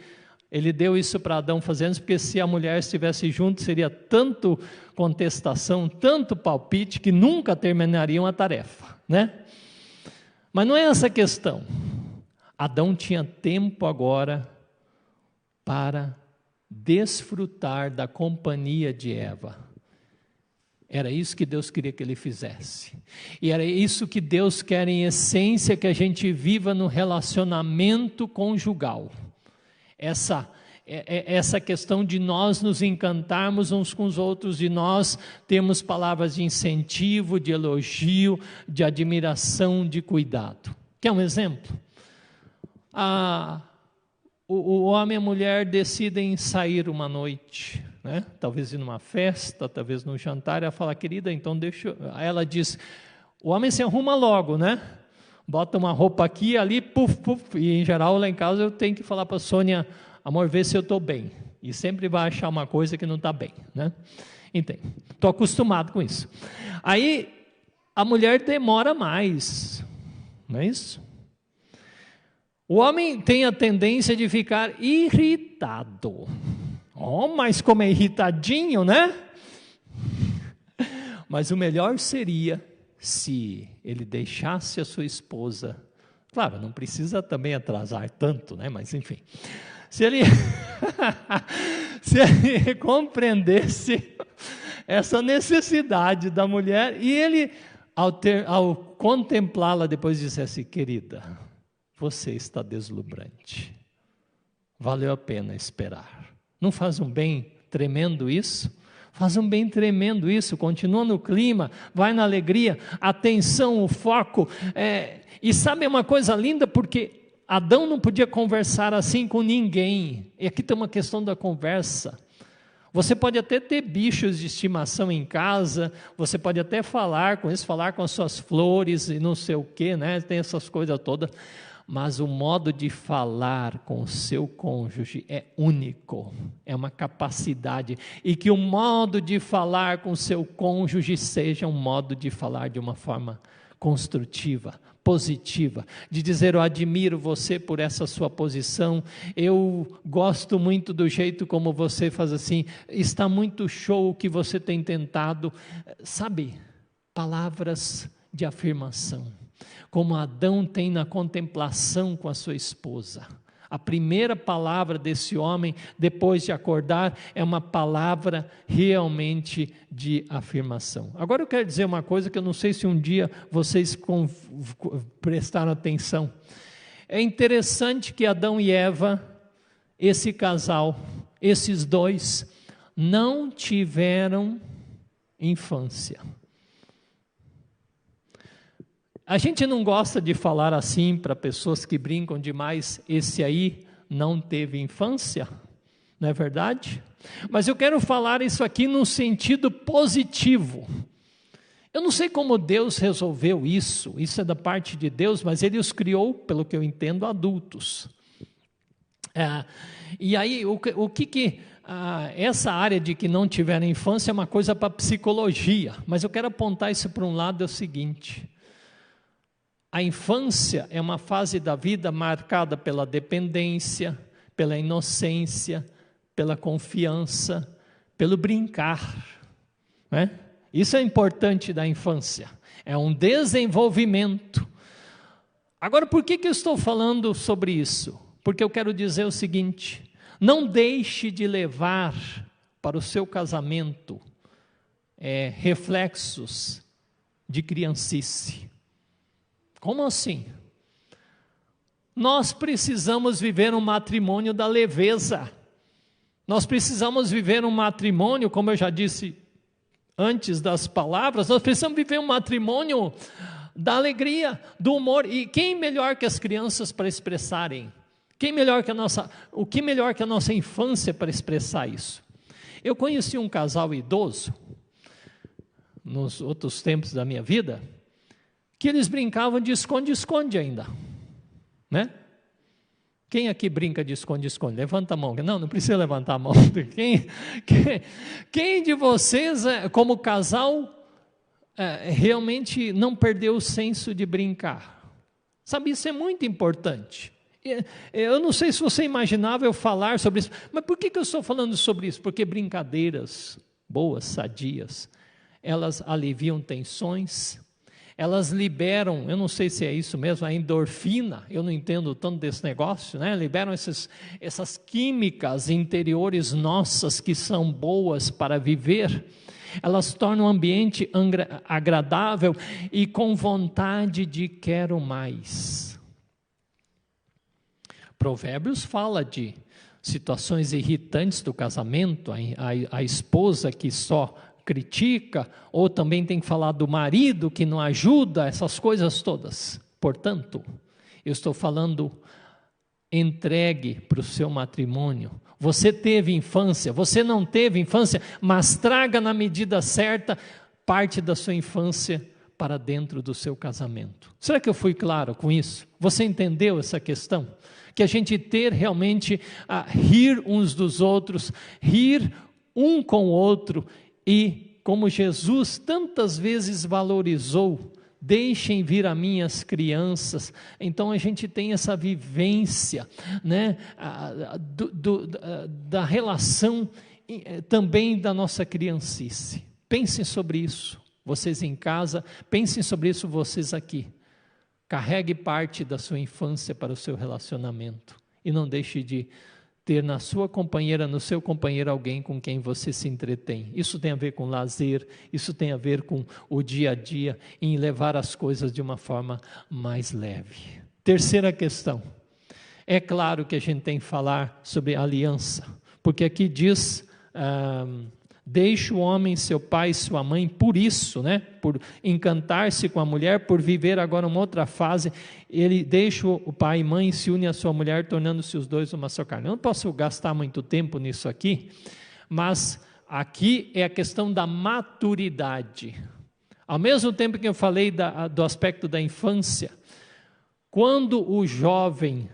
ele deu isso para Adão fazendo, porque se a mulher estivesse junto seria tanto contestação, tanto palpite, que nunca terminariam a tarefa, né? Mas não é essa a questão. Adão tinha tempo agora para desfrutar da companhia de Eva. Era isso que Deus queria que ele fizesse. E era isso que Deus quer em essência, que a gente viva no relacionamento conjugal. Essa questão de nós nos encantarmos uns com os outros, de nós termos palavras de incentivo, de elogio, de admiração, de cuidado. Quer um exemplo? O homem e a mulher decidem sair uma noite, né? Talvez ir numa festa, talvez num jantar. Ela fala, querida, então deixa eu... Ela diz, o homem se arruma logo, né? Bota uma roupa aqui, ali, puf, puf. E em geral lá em casa eu tenho que falar para a Sônia, amor, vê se eu estou bem. E sempre vai achar uma coisa que não está bem, né? Entende? Estou acostumado com isso. Aí a mulher demora mais, não é isso? O homem tem a tendência de ficar irritado. Mas como é irritadinho, né? Mas o melhor seria se ele deixasse a sua esposa. Claro, não precisa também atrasar tanto, né? Mas enfim. Se ele compreendesse essa necessidade da mulher e ele, ao contemplá-la depois, dissesse, querida, você está deslumbrante. Valeu a pena esperar. Não faz um bem tremendo isso? Faz um bem tremendo isso. Continua no clima, vai na alegria, atenção, o foco. E sabe uma coisa linda? Porque Adão não podia conversar assim com ninguém. E aqui tem uma questão da conversa. Você pode até ter bichos de estimação em casa, você pode até falar com as suas flores e não sei o quê, né? Tem essas coisas todas. Mas o modo de falar com o seu cônjuge é único, é uma capacidade. E que o modo de falar com o seu cônjuge seja um modo de falar de uma forma construtiva, positiva, de dizer, eu admiro você por essa sua posição, eu gosto muito do jeito como você faz assim, está muito show o que você tem tentado, sabe, palavras de afirmação, como Adão tem na contemplação com a sua esposa. A primeira palavra desse homem, depois de acordar, é uma palavra realmente de afirmação. Agora eu quero dizer uma coisa que eu não sei se um dia vocês prestaram atenção. É interessante que Adão e Eva, esse casal, esses dois, não tiveram infância. A gente não gosta de falar assim para pessoas que brincam demais, esse aí não teve infância, não é verdade? Mas eu quero falar isso aqui num sentido positivo. Eu não sei como Deus resolveu isso é da parte de Deus, mas Ele os criou, pelo que eu entendo, adultos. E aí, essa área de que não tiveram infância é uma coisa para psicologia, mas eu quero apontar isso para um lado, é o seguinte... a infância é uma fase da vida marcada pela dependência, pela inocência, pela confiança, pelo brincar, né? Isso é importante da infância, é um desenvolvimento. Agora, por que eu estou falando sobre isso? Porque eu quero dizer o seguinte: não deixe de levar para o seu casamento reflexos de criancice. Como assim? Nós precisamos viver um matrimônio da leveza. Nós precisamos viver um matrimônio, como eu já disse antes das palavras, nós precisamos viver um matrimônio da alegria, do humor. E quem melhor que as crianças para expressarem? O que melhor que a nossa infância para expressar isso? Eu conheci um casal idoso, nos outros tempos da minha vida, que eles brincavam de esconde-esconde ainda, né? Quem aqui brinca de esconde-esconde? Levanta a mão. Não precisa levantar a mão. Quem de vocês, como casal, realmente não perdeu o senso de brincar? Sabe, isso é muito importante. Eu não sei se você imaginava eu falar sobre isso, mas por que eu estou falando sobre isso? Porque brincadeiras boas, sadias, elas aliviam tensões, elas liberam, eu não sei se é isso mesmo, a endorfina, eu não entendo tanto desse negócio, né? Liberam essas químicas interiores nossas que são boas para viver, elas tornam o ambiente agradável e com vontade de quero mais. Provérbios fala de situações irritantes do casamento, a esposa que só critica, ou também tem que falar do marido que não ajuda, essas coisas todas. Portanto, eu estou falando, entregue para o seu matrimônio. Você teve infância, você não teve infância, mas traga na medida certa parte da sua infância para dentro do seu casamento. Será que eu fui claro com isso? Você entendeu essa questão? Que a gente ter realmente a rir uns dos outros, rir um com o outro, e como Jesus tantas vezes valorizou, deixem vir a mim as crianças. Então a gente tem essa vivência, né, da relação também da nossa criancice. Pensem sobre isso, vocês em casa, pensem sobre isso vocês aqui. Carregue parte da sua infância para o seu relacionamento e não deixe de ter na sua companheira, no seu companheiro, alguém com quem você se entretém. Isso tem a ver com lazer, isso tem a ver com o dia a dia, em levar as coisas de uma forma mais leve. Terceira questão, é claro que a gente tem que falar sobre aliança, porque aqui diz, deixa o homem, seu pai e sua mãe, por isso, né? Por encantar-se com a mulher, por viver agora uma outra fase, ele deixa o pai e mãe e se une à sua mulher, tornando-se os dois uma só carne. Eu não posso gastar muito tempo nisso aqui, mas aqui é a questão da maturidade. Ao mesmo tempo que eu falei do aspecto da infância, quando o jovem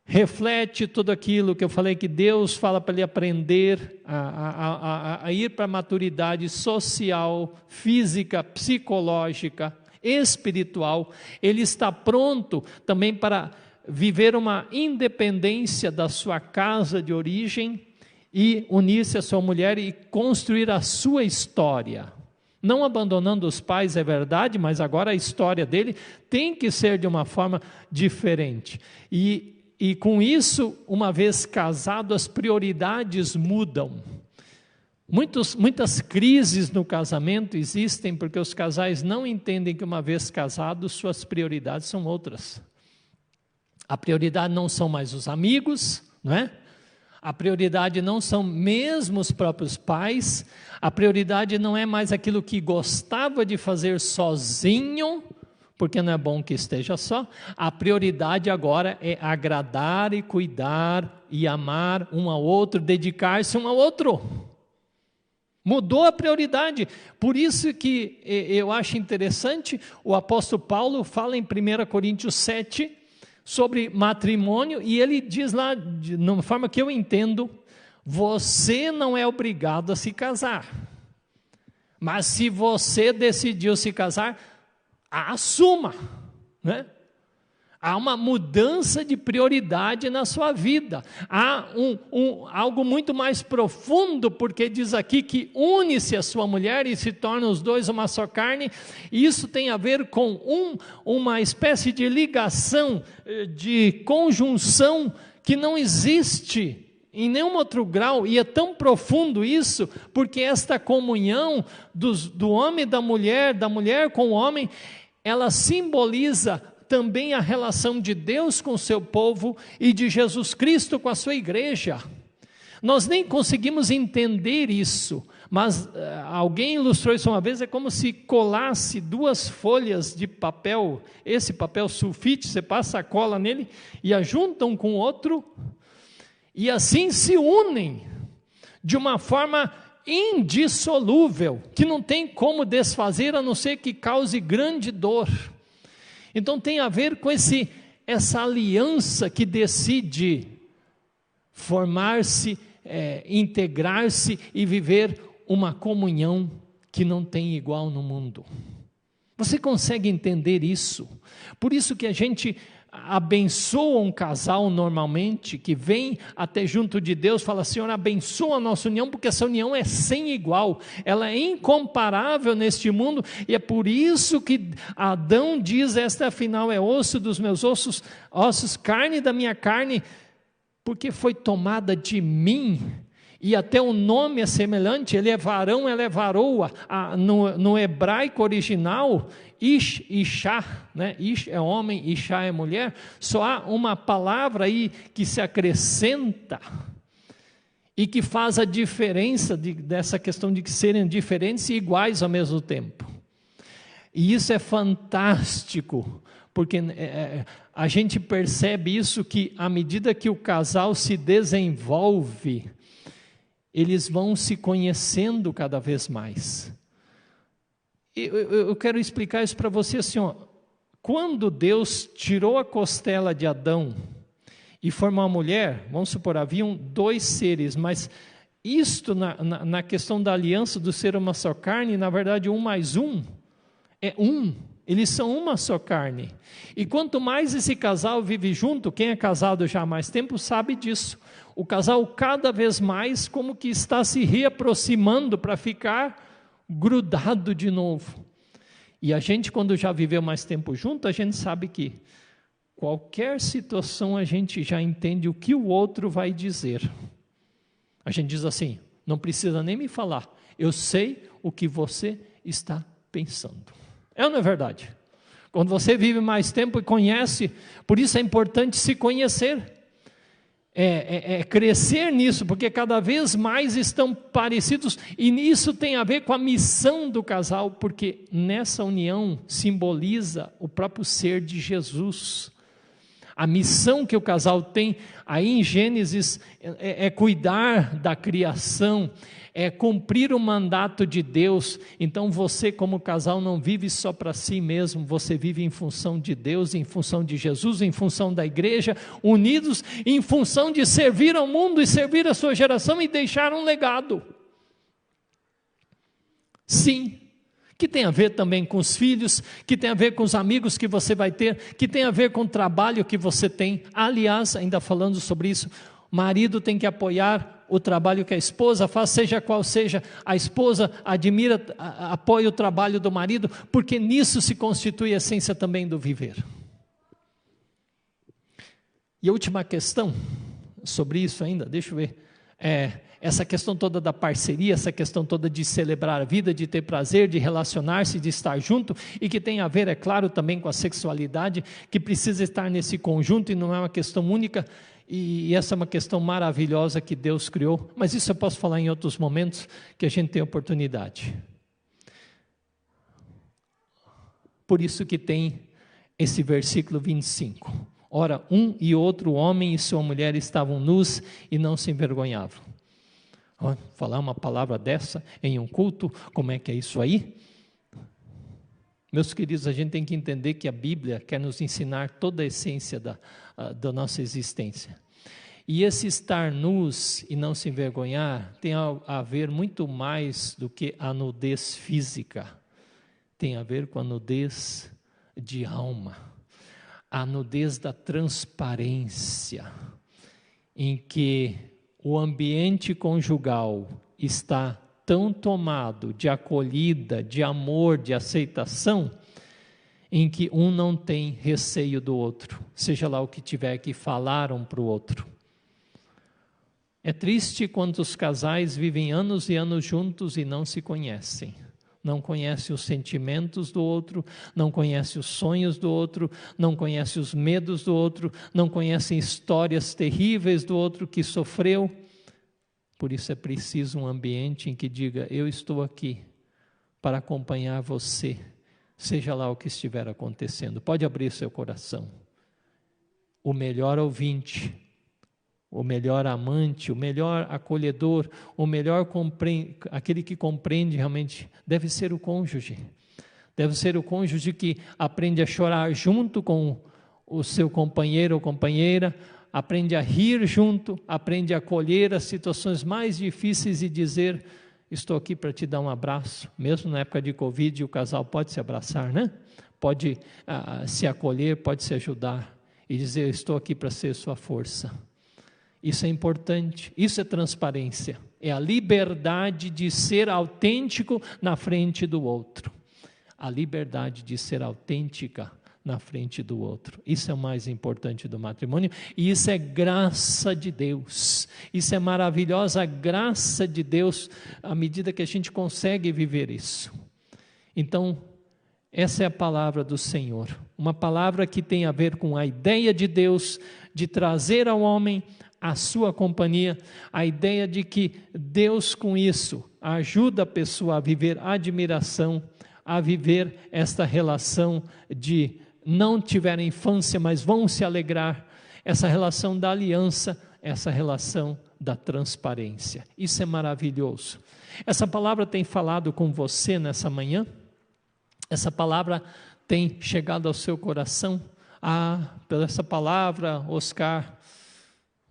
reflete tudo aquilo que eu falei, que Deus fala para ele aprender a ir para a maturidade social, física, psicológica, espiritual, ele está pronto também para viver uma independência da sua casa de origem e unir-se à sua mulher e construir a sua história. Não abandonando os pais, é verdade, mas agora a história dele tem que ser de uma forma diferente. E com isso, uma vez casado, as prioridades mudam. Muitas crises no casamento existem porque os casais não entendem que uma vez casados, suas prioridades são outras. A prioridade não são mais os amigos, não é? A prioridade não são mesmo os próprios pais, a prioridade não é mais aquilo que gostava de fazer sozinho, porque não é bom que esteja só. A prioridade agora é agradar e cuidar e amar um ao outro, dedicar-se um ao outro. Mudou a prioridade. Por isso que eu acho interessante, o apóstolo Paulo fala em 1 Coríntios 7 sobre matrimônio, e ele diz lá, de uma forma que eu entendo, você não é obrigado a se casar, mas se você decidiu se casar, assuma, né? Há uma mudança de prioridade na sua vida. Há algo muito mais profundo, porque diz aqui que une-se a sua mulher e se tornam os dois uma só carne. E isso tem a ver com uma espécie de ligação, de conjunção que não existe em nenhum outro grau. E é tão profundo isso, porque esta comunhão do homem e da mulher com o homem, ela simboliza também a relação de Deus com o seu povo e de Jesus Cristo com a sua igreja. Nós nem conseguimos entender isso, mas alguém ilustrou isso uma vez, é como se colasse duas folhas de papel, esse papel sulfite, você passa a cola nele e a juntam um com o outro, e assim se unem de uma forma indissolúvel, que não tem como desfazer, a não ser que cause grande dor. Então tem a ver com essa aliança que decide formar-se, integrar-se e viver uma comunhão que não tem igual no mundo. Você consegue entender isso? Por isso que a gente abençoa um casal normalmente, que vem até junto de Deus, fala: Senhor, abençoa a nossa união, porque essa união é sem igual, ela é incomparável neste mundo, e é por isso que Adão diz: esta afinal é osso dos meus ossos, carne da minha carne, porque foi tomada de mim. E até o nome é semelhante, ele é varão, ela é varoa. No hebraico original, Ish, Ishá, né? Ish é homem, Ishá é mulher. Só há uma palavra aí que se acrescenta e que faz a diferença dessa questão de serem diferentes e iguais ao mesmo tempo. E isso é fantástico, porque a gente percebe isso, que à medida que o casal se desenvolve, eles vão se conhecendo cada vez mais. Eu quero explicar isso para você assim, ó. Quando Deus tirou a costela de Adão e formou a mulher, vamos supor, haviam dois seres, mas isto na questão da aliança do ser uma só carne, na verdade 1 mais 1 é 1. Eles são uma só carne. E quanto mais esse casal vive junto, quem é casado já há mais tempo sabe disso. O casal cada vez mais como que está se reaproximando para ficar grudado de novo. E a gente, quando já viveu mais tempo junto, a gente sabe que qualquer situação a gente já entende o que o outro vai dizer. A gente diz assim: não precisa nem me falar, eu sei o que você está pensando. É ou não é verdade? Quando você vive mais tempo e conhece, por isso é importante se conhecer. Crescer nisso, porque cada vez mais estão parecidos, e isso tem a ver com a missão do casal, porque nessa união simboliza o próprio ser de Jesus. A missão que o casal tem aí em Gênesis é cuidar da criação, é cumprir o mandato de Deus. Então você, como casal, não vive só para si mesmo, você vive em função de Deus, em função de Jesus, em função da igreja, unidos em função de servir ao mundo e servir a sua geração e deixar um legado. Sim, que tem a ver também com os filhos, que tem a ver com os amigos que você vai ter, que tem a ver com o trabalho que você tem. Aliás, ainda falando sobre isso, o marido tem que apoiar o trabalho que a esposa faz, seja qual seja. A esposa apoia o trabalho do marido, porque nisso se constitui a essência também do viver. E a última questão sobre isso ainda, deixa eu ver, essa questão toda da parceria, essa questão toda de celebrar a vida, de ter prazer, de relacionar-se, de estar junto, e que tem a ver, é claro, também com a sexualidade, que precisa estar nesse conjunto e não é uma questão única, e essa é uma questão maravilhosa que Deus criou, mas isso eu posso falar em outros momentos que a gente tem oportunidade. Por isso que tem esse versículo 25. Ora, um e outro homem e sua mulher estavam nus e não se envergonhavam. Falar uma palavra dessa em um culto, como é que é isso aí? Meus queridos, a gente tem que entender que a Bíblia quer nos ensinar toda a essência da nossa existência. E esse estar nus e não se envergonhar tem a ver muito mais do que a nudez física. Tem a ver com a nudez de alma. a nudez da transparência, em que o ambiente conjugal está tão tomado de acolhida, de amor, de aceitação, em que um não tem receio do outro, seja lá o que tiver que falar um para o outro. É triste quando os casais vivem anos e anos juntos e não se conhecem. Não conhecem os sentimentos do outro, não conhecem os sonhos do outro, não conhecem os medos do outro, não conhecem histórias terríveis do outro que sofreu. Por isso é preciso um ambiente em que diga: eu estou aqui para acompanhar você, seja lá o que estiver acontecendo. Pode abrir seu coração. O melhor ouvinte, o melhor amante, o melhor acolhedor, o melhor aquele que compreende realmente, deve ser o cônjuge. Deve ser o cônjuge que aprende a chorar junto com o seu companheiro ou companheira, aprende a rir junto, aprende a acolher as situações mais difíceis e dizer: estou aqui para te dar um abraço. Mesmo na época de Covid, o casal pode se abraçar, né? Pode se acolher, pode se ajudar e dizer: estou aqui para ser sua força. Isso é importante, isso é transparência, é a liberdade de ser autêntico na frente do outro, a liberdade de ser autêntica na frente do outro. Isso é o mais importante do matrimônio, e isso é graça de Deus, isso é maravilhosa graça de Deus, à medida que a gente consegue viver isso. Então, essa é a palavra do Senhor, uma palavra que tem a ver com a ideia de Deus de trazer ao homem a sua companhia, a ideia de que Deus com isso ajuda a pessoa a viver admiração, a viver esta relação de não tiveram infância, mas vão se alegrar, essa relação da aliança, essa relação da transparência. Isso é maravilhoso. Essa palavra tem falado com você nessa manhã? Essa palavra tem chegado ao seu coração? Pela essa palavra, Oscar,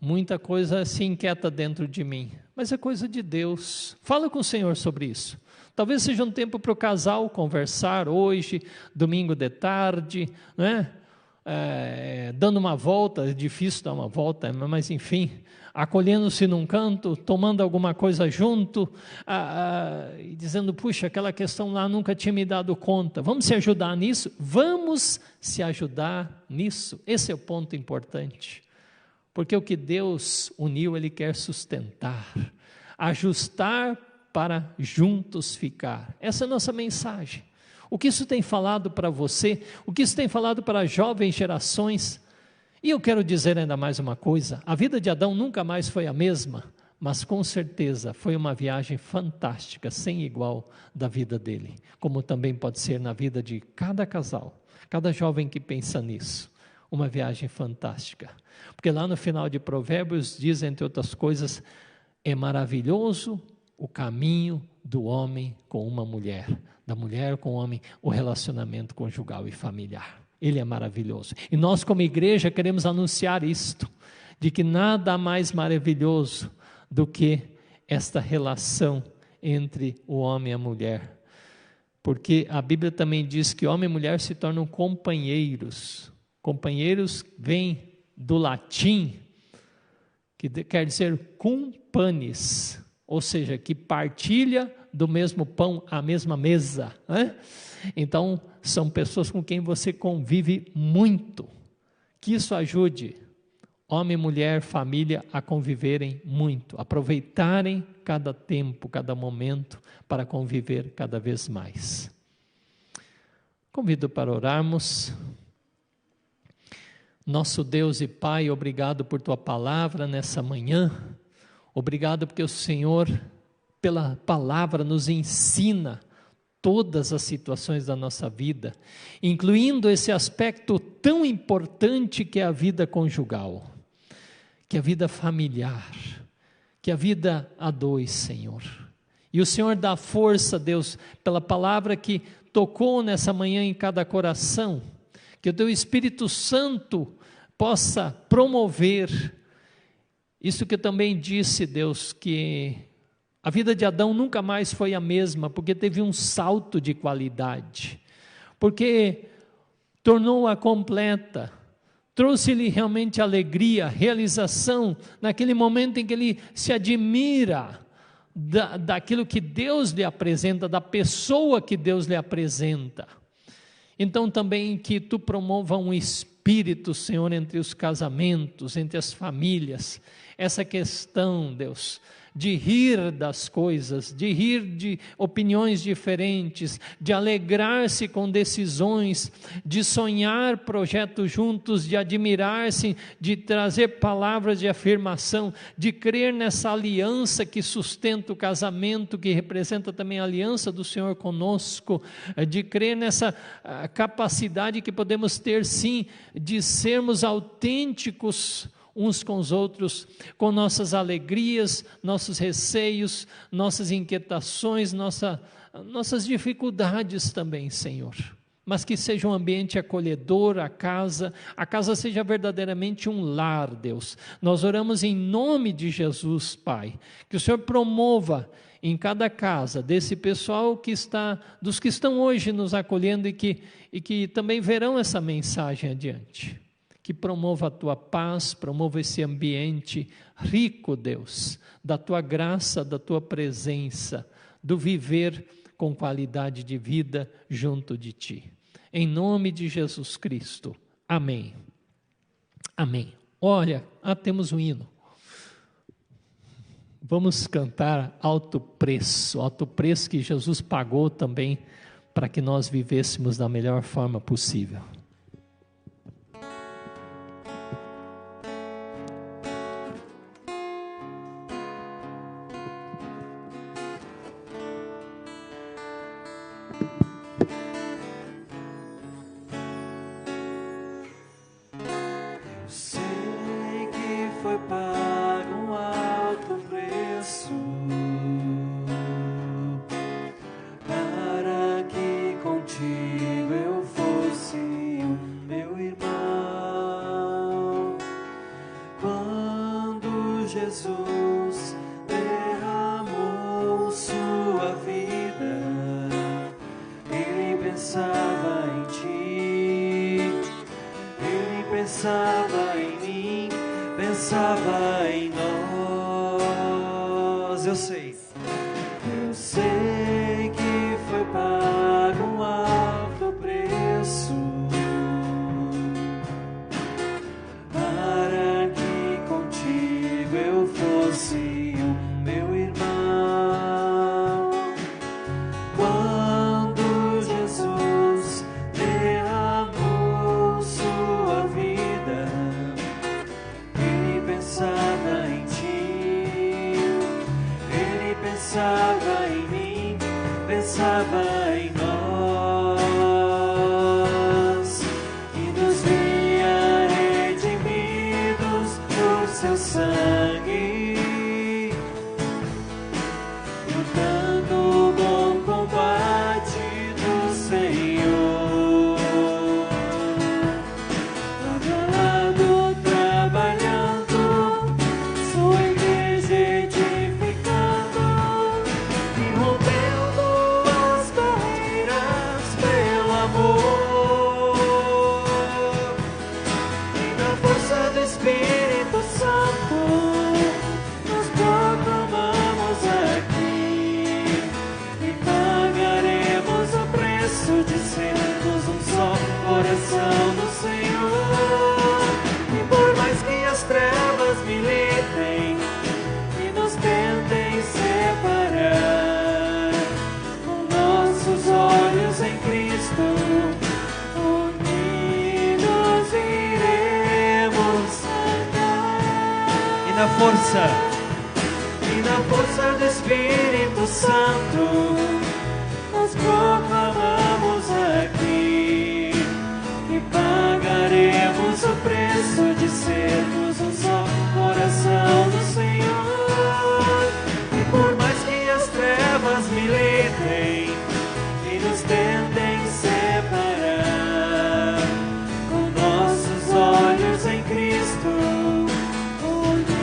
muita coisa se inquieta dentro de mim, mas é coisa de Deus. Fala com o Senhor sobre isso. Talvez seja um tempo para o casal conversar hoje, domingo de tarde, né? Dando uma volta, é difícil dar uma volta, mas enfim, acolhendo-se num canto, tomando alguma coisa junto, e dizendo: puxa, aquela questão lá nunca tinha me dado conta. Vamos se ajudar nisso? Vamos se ajudar nisso. Esse é o ponto importante. Porque o que Deus uniu, Ele quer sustentar, ajustar para juntos ficar. Essa é a nossa mensagem. O que isso tem falado para você, o que isso tem falado para as jovens gerações. E eu quero dizer ainda mais uma coisa: a vida de Adão nunca mais foi a mesma, mas com certeza foi uma viagem fantástica, sem igual da vida dele, como também pode ser na vida de cada casal, cada jovem que pensa nisso. Uma viagem fantástica, porque lá no final de Provérbios diz, entre outras coisas: é maravilhoso o caminho do homem com uma mulher, da mulher com o homem, o relacionamento conjugal e familiar. Ele é maravilhoso, e nós como igreja queremos anunciar isto, de que nada mais maravilhoso do que esta relação entre o homem e a mulher, porque a Bíblia também diz que homem e mulher se tornam companheiros. Companheiros vem do latim, que quer dizer cumpanis, ou seja, que partilha do mesmo pão, a mesma mesa, né? Então, são pessoas com quem você convive muito. Que isso ajude homem, mulher, família a conviverem muito, aproveitarem cada tempo, cada momento para conviver cada vez mais. Convido para orarmos. Nosso Deus e Pai, obrigado por Tua palavra nessa manhã, obrigado porque o Senhor, pela palavra, nos ensina todas as situações da nossa vida, incluindo esse aspecto tão importante que é a vida conjugal, que é a vida familiar, que é a vida a dois, Senhor. E o Senhor dá força, Deus, pela palavra que tocou nessa manhã em cada coração, que o Teu Espírito Santo possa promover isso que eu também disse, Deus, que a vida de Adão nunca mais foi a mesma, porque teve um salto de qualidade, porque tornou-a completa, trouxe-lhe realmente alegria, realização, naquele momento em que ele se admira daquilo que Deus lhe apresenta, da pessoa que Deus lhe apresenta. Então também que tu promova um espírito, Senhor, entre os casamentos, entre as famílias, essa questão, Deus, de rir das coisas, de rir de opiniões diferentes, de alegrar-se com decisões, de sonhar projetos juntos, de admirar-se, de trazer palavras de afirmação, de crer nessa aliança que sustenta o casamento, que representa também a aliança do Senhor conosco, de crer nessa capacidade que podemos ter sim, de sermos autênticos uns com os outros, com nossas alegrias, nossos receios, nossas inquietações, nossas dificuldades também, Senhor. Mas que seja um ambiente acolhedor, a casa seja verdadeiramente um lar, Deus. Nós oramos em nome de Jesus, Pai, que o Senhor promova em cada casa desse pessoal dos que estão hoje nos acolhendo e que também verão essa mensagem adiante. Que promova a tua paz, promova esse ambiente rico, Deus, da tua graça, da tua presença, do viver com qualidade de vida junto de ti. Em nome de Jesus Cristo. Amém. Amém. Olha, temos um hino. Vamos cantar alto preço que Jesus pagou também para que nós vivêssemos da melhor forma possível. Jesus derramou sua vida, Ele pensava em ti, Ele pensava em mim, pensava em nós. Eu sei que foi pago um alto preço para que contigo eu fosse o meu irmão. Quando Jesus derramou sua vida, Ele pensava em ti, Ele pensava em mim, pensava em nós, e nos via redimidos por seu sangue, lutando o bom combate do Senhor, lado a lado trabalhando, sua igreja edificando e rompendo as barreiras pelo amor, e na força do Espírito Santo nós proclamamos aqui e pagaremos o preço de sermos um só coração do Senhor. E por mais que as trevas militem e nos tentem separar, com nossos olhos em Cristo, unidos iremos andar. E na força Do Espírito Santo nós proclamamos aqui e pagaremos o preço de sermos um só coração do Senhor. E por mais que as trevas militem e nos tentem separar, com nossos olhos em Cristo, unidos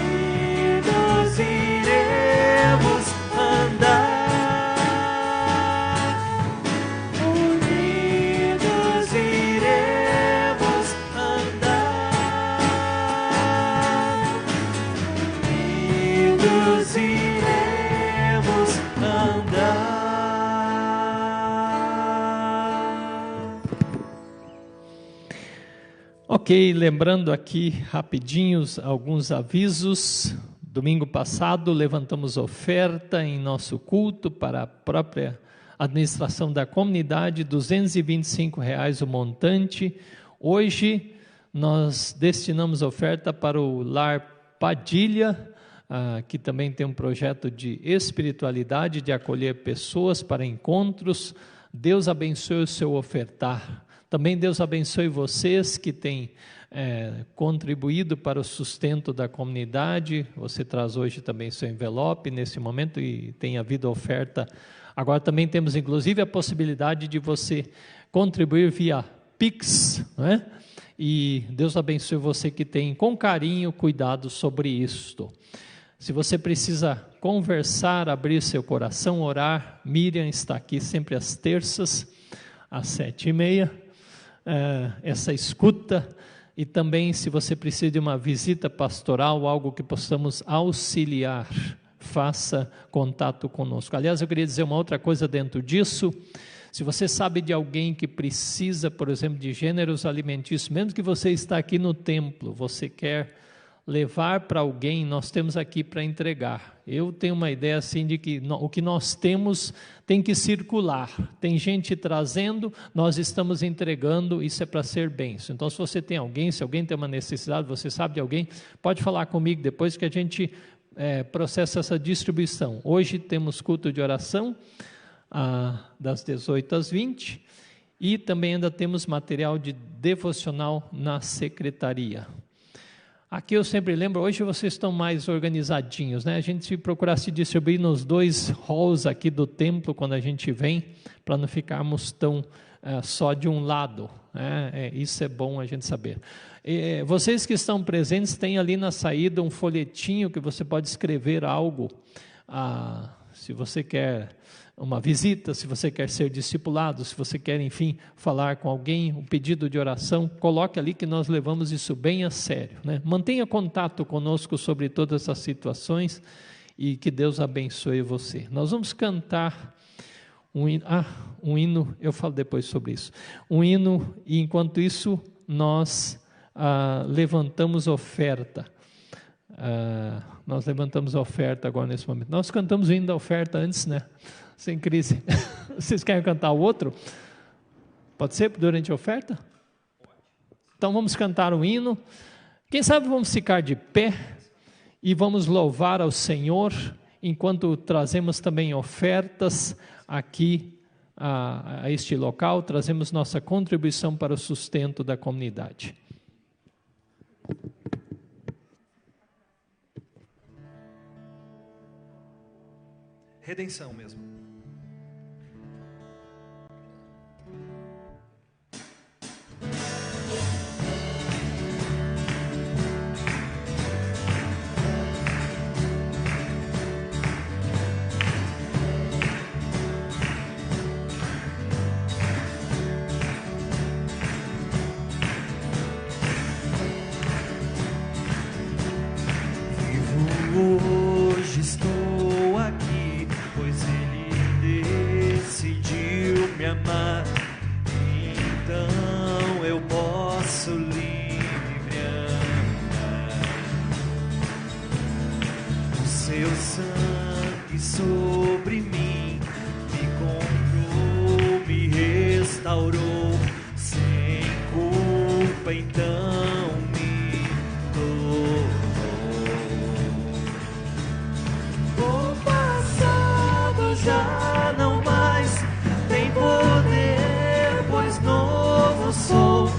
Ok, lembrando aqui rapidinhos alguns avisos. Domingo passado levantamos oferta em nosso culto para a própria administração da comunidade, R$ 225 o montante. Hoje nós destinamos oferta para o Lar Padilha, que também tem um projeto de espiritualidade, de acolher pessoas para encontros. Deus abençoe o seu ofertar. Também Deus abençoe vocês que têm contribuído para o sustento da comunidade. Você traz hoje também seu envelope nesse momento e tem havido oferta. Agora também temos inclusive a possibilidade de você contribuir via Pix, não é? E Deus abençoe você que tem com carinho cuidado sobre isto. Se você precisa conversar, abrir seu coração, orar, Miriam está aqui sempre às terças, às 7h30, essa escuta. E também, se você precisa de uma visita pastoral, algo que possamos auxiliar, faça contato conosco. Aliás, eu queria dizer uma outra coisa dentro disso. Se você sabe de alguém que precisa, por exemplo, de gêneros alimentícios, mesmo que você está aqui no templo, você quer levar para alguém, nós temos aqui para entregar. Eu tenho uma ideia assim de que o que nós temos tem que circular. Tem gente trazendo, nós estamos entregando, isso é para ser bênção. Então, se você tem alguém, se alguém tem uma necessidade, você sabe de alguém, pode falar comigo depois que a gente processa essa distribuição. Hoje temos culto de oração, das 18 às 20, e também ainda temos material de devocional na secretaria. Aqui eu sempre lembro, hoje vocês estão mais organizadinhos, né? A gente se procurar se distribuir nos 2 halls aqui do templo quando a gente vem, para não ficarmos tão só de um lado, né? Isso é bom a gente saber. Vocês que estão presentes, tem ali na saída um folhetinho que você pode escrever algo, se você quer uma visita, se você quer ser discipulado, se você quer, enfim, falar com alguém, um pedido de oração, coloque ali que nós levamos isso bem a sério, né? Mantenha contato conosco sobre todas essas situações e que Deus abençoe você. Nós vamos cantar um hino, eu falo depois sobre isso, um hino, e enquanto isso nós levantamos oferta. Nós levantamos a oferta agora nesse momento. Nós cantamos o hino da oferta antes, né? Sem crise. Vocês querem cantar o outro? Pode ser durante a oferta? Então vamos cantar um hino. Quem sabe vamos ficar de pé e vamos louvar ao Senhor enquanto trazemos também ofertas aqui a este local, trazemos nossa contribuição para o sustento da comunidade. Redenção mesmo. Hoje estou aqui, pois Ele decidiu me amar. Então eu posso livre andar. O seu sangue sobre mim me comprou, me restaurou. Sem culpa então me tornou. Já não mais tem poder, pois novo sou,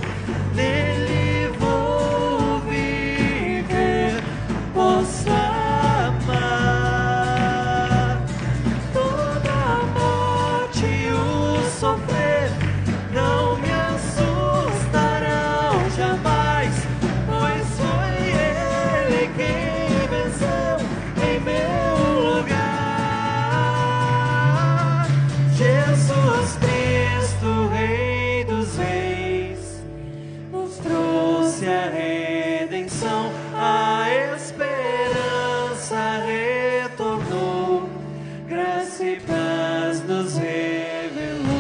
nele vou viver, posso amar. Toda a morte e o sofrer não me assustarão jamais, pois foi Ele quem venceu em meu lugar. Jesus Cristo, Rei dos Reis, nos trouxe a redenção, a esperança retornou, graça e paz nos revelou.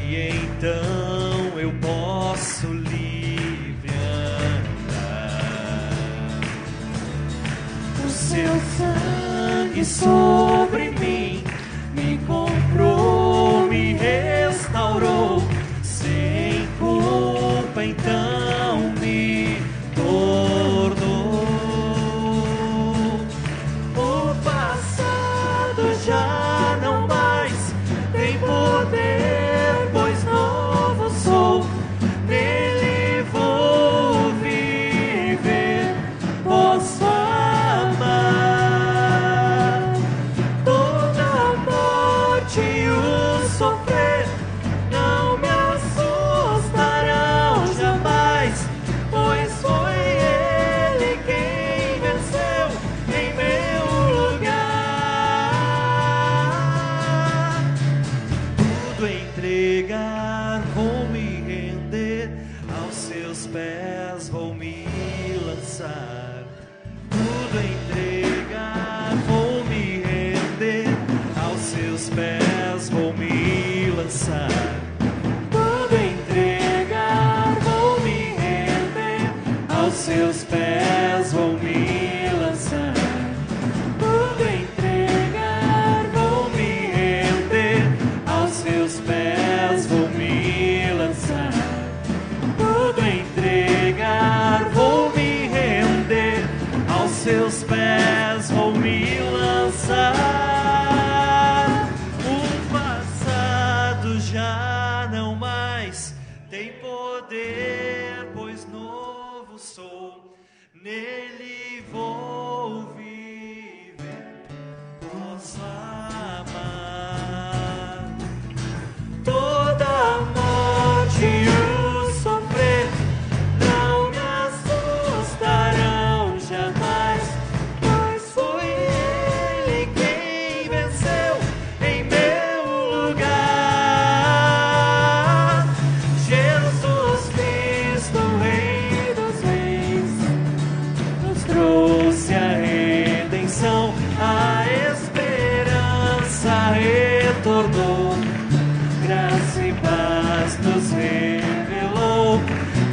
e então eu posso livre andar. O seu sangue sobre mim me comprou, me restaurou, sem culpa então me tornou. O passado já não mais tem poder, pois novo sou, nele vou viver, posso amar. Toda a morte e o sofrer não me assustarão jamais, pois foi Ele quem venceu em meu lugar. Tudo entregar, vou me render, aos seus pés vou me lançar. Tudo entregar, vou me render, aos seus pés vou me lançar. Tudo entregar, vou me render, aos seus pés vou me lançar. Tudo entregar, vou me render, aos seus pés vou me lançar. Tudo entregar, vou me render, aos seus pés vou me lançar. O passado já não mais tem poder, pois novo sou, nele vou viver, posso amar. Toda a morte e o sofrer não me assustarão jamais, pois foi Ele quem venceu em meu lugar. Jesus Cristo, Rei dos Reis, nos trouxe a redenção, a esperança retornou, graça e paz nos revelou.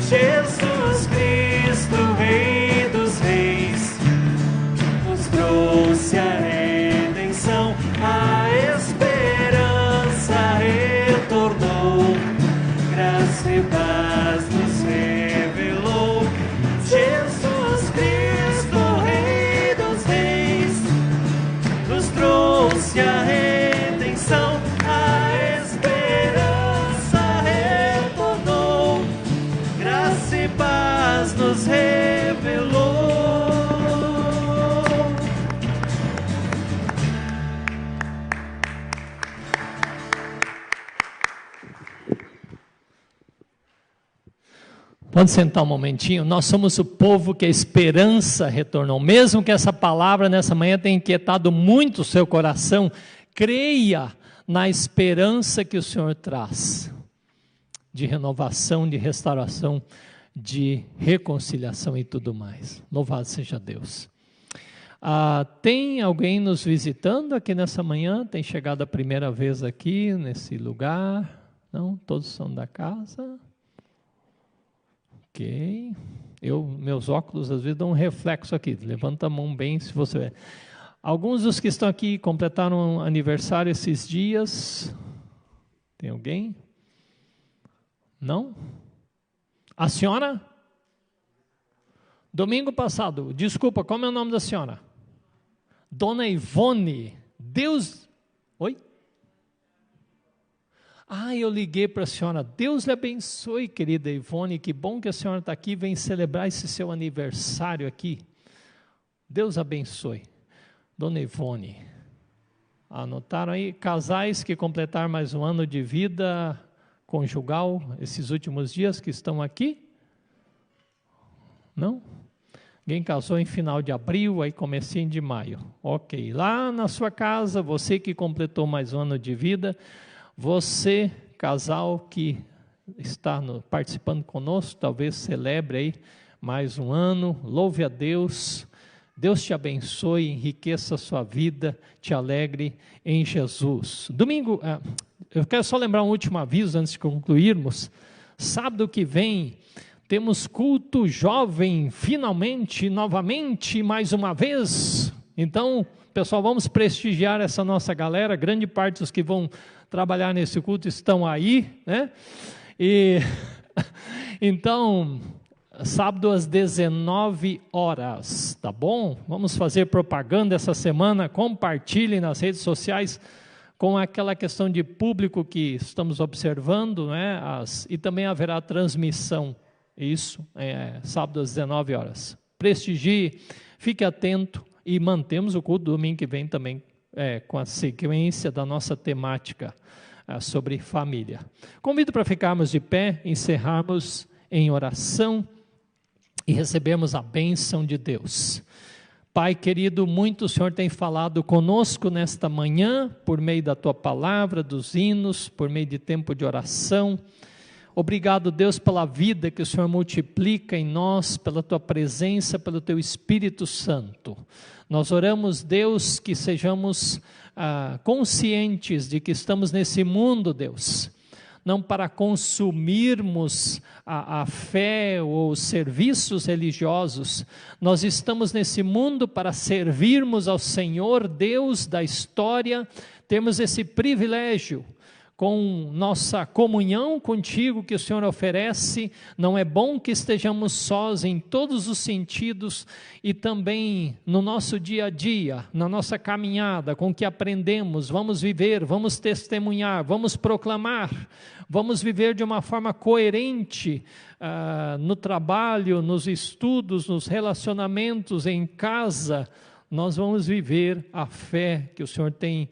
Jesus Cristo, Rei dos Reis, nos trouxe a redenção, a esperança retornou, graça e paz nos revelou. Jesus Cristo, Rei dos Reis, nos trouxe a redenção, a esperança retornou, graça e paz nos revelou. Pode sentar um momentinho. Nós somos o povo que a esperança retornou. Mesmo que essa palavra nessa manhã tenha inquietado muito o seu coração, creia na esperança que o Senhor traz, de renovação, de restauração, de reconciliação e tudo mais. Louvado seja Deus. Tem alguém nos visitando aqui nessa manhã? Tem chegado a primeira vez aqui nesse lugar? Não? Todos são da casa? Ok. Meus óculos às vezes dão um reflexo aqui. Levanta a mão bem se você ver. Alguns dos que estão aqui completaram aniversário esses dias. Tem alguém? Não? A senhora? Domingo passado. Desculpa, como é o nome da senhora? Dona Ivone. Deus... Oi? Eu liguei para a senhora. Deus lhe abençoe, querida Ivone. Que bom que a senhora está aqui. Vem celebrar esse seu aniversário aqui. Deus abençoe. Dona Ivone. Anotaram aí? Casais que completaram mais um ano de vida conjugal esses últimos dias que estão aqui? Não? Alguém casou em final de abril, aí comecinho de maio. Ok. Lá na sua casa, você que completou mais um ano de vida, você, casal que está participando conosco, talvez celebre aí mais um ano, louve a Deus, Deus te abençoe, enriqueça a sua vida, te alegre em Jesus. eu quero só lembrar um último aviso antes de concluirmos. Sábado que vem temos culto jovem, finalmente, novamente, mais uma vez. Então, pessoal, vamos prestigiar essa nossa galera. Grande parte dos que vão trabalhar nesse culto estão aí, né? E então, sábado às 19 horas, tá bom? Vamos fazer propaganda essa semana. Compartilhem nas redes sociais com aquela questão de público que estamos observando, né? E também haverá transmissão. Isso, sábado às 19 horas. Prestigie, fique atento e mantemos o culto domingo que vem também com a sequência da nossa temática sobre família. Convido para ficarmos de pé, encerrarmos em oração e recebermos a bênção de Deus. Pai querido, muito o Senhor tem falado conosco nesta manhã, por meio da Tua palavra, dos hinos, por meio de tempo de oração. Obrigado, Deus, pela vida que o Senhor multiplica em nós, pela Tua presença, pelo Teu Espírito Santo. Nós oramos, Deus, que sejamos conscientes de que estamos nesse mundo, Deus, não para consumirmos a fé ou os serviços religiosos. Nós estamos nesse mundo para servirmos ao Senhor, Deus da história, temos esse privilégio, com nossa comunhão contigo que o Senhor oferece. Não é bom que estejamos sós em todos os sentidos e também no nosso dia a dia, na nossa caminhada, com o que aprendemos, vamos viver, vamos testemunhar, vamos proclamar, vamos viver de uma forma coerente no trabalho, nos estudos, nos relacionamentos, em casa. Nós vamos viver a fé que o Senhor tem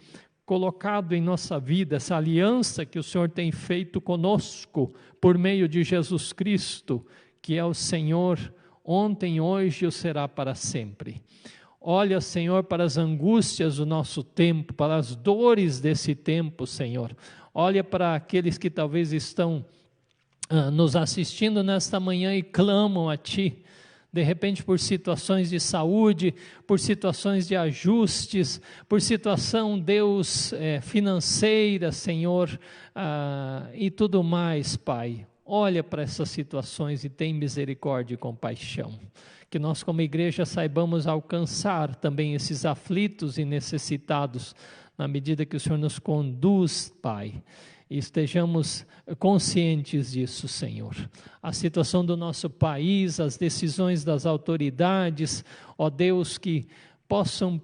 colocado em nossa vida, essa aliança que o Senhor tem feito conosco, por meio de Jesus Cristo, que é o Senhor, ontem, hoje e o será para sempre. Olha, Senhor, para as angústias do nosso tempo, para as dores desse tempo, Senhor. Olha para aqueles que talvez estão nos assistindo nesta manhã e clamam a Ti, de repente por situações de saúde, por situações de ajustes, por situação, Deus, financeira, Senhor, e tudo mais, Pai. Olha para essas situações e tem misericórdia e compaixão. Que nós como igreja saibamos alcançar também esses aflitos e necessitados, na medida que o Senhor nos conduz, Pai. E estejamos conscientes disso, Senhor. A situação do nosso país, as decisões das autoridades, ó Deus, que possam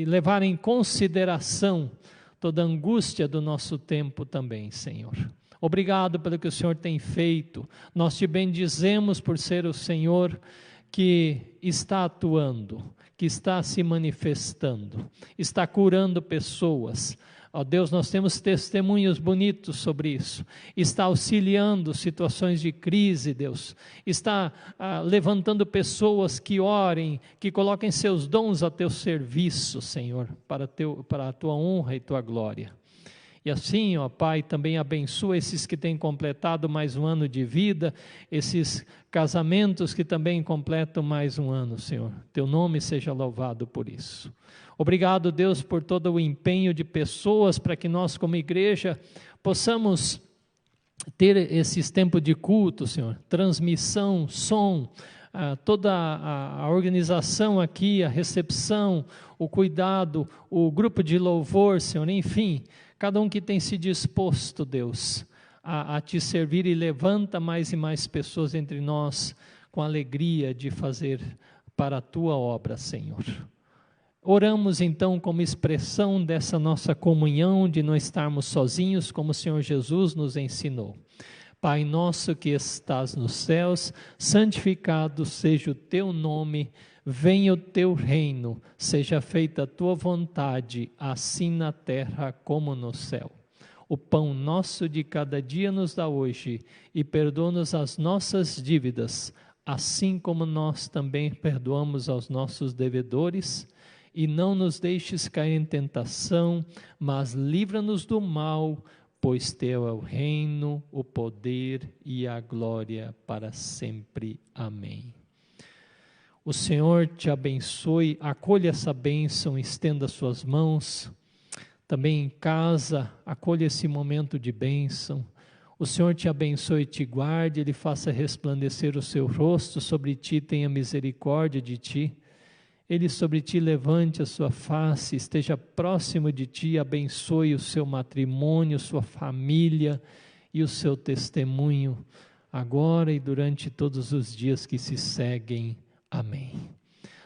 levar em consideração toda a angústia do nosso tempo também, Senhor. Obrigado pelo que o Senhor tem feito. Nós te bendizemos por ser o Senhor que está atuando, que está se manifestando, está curando pessoas. Ó Deus, nós temos testemunhos bonitos sobre isso. Está auxiliando situações de crise, Deus. Está levantando pessoas que orem, que coloquem seus dons a teu serviço, Senhor, para a tua honra e tua glória. E assim, ó Pai, também abençoa esses que têm completado mais um ano de vida, esses casamentos que também completam mais um ano, Senhor. Teu nome seja louvado por isso. Obrigado, Deus, por todo o empenho de pessoas para que nós, como igreja, possamos ter esses tempos de culto, Senhor, transmissão, som, toda a organização aqui, a recepção, o cuidado, o grupo de louvor, Senhor, enfim, cada um que tem se disposto, Deus, a te servir, e levanta mais e mais pessoas entre nós com alegria de fazer para a tua obra, Senhor. Oramos então como expressão dessa nossa comunhão, de não estarmos sozinhos, como o Senhor Jesus nos ensinou. Pai nosso que estás nos céus, santificado seja o teu nome, venha o teu reino, seja feita a tua vontade, assim na terra como no céu. O pão nosso de cada dia nos dá hoje, e perdoa-nos as nossas dívidas, assim como nós também perdoamos aos nossos devedores. E não nos deixes cair em tentação, mas livra-nos do mal, pois teu é o reino, o poder e a glória para sempre. Amém. O Senhor te abençoe, acolha essa bênção, estenda suas mãos, Também em casa, acolha esse momento de bênção. O Senhor te abençoe e te guarde, Ele faça resplandecer o seu rosto sobre ti, tenha misericórdia de ti. Ele sobre ti levante a sua face, esteja próximo de ti, abençoe o seu matrimônio, sua família e o seu testemunho, agora e durante todos os dias que se seguem. Amém.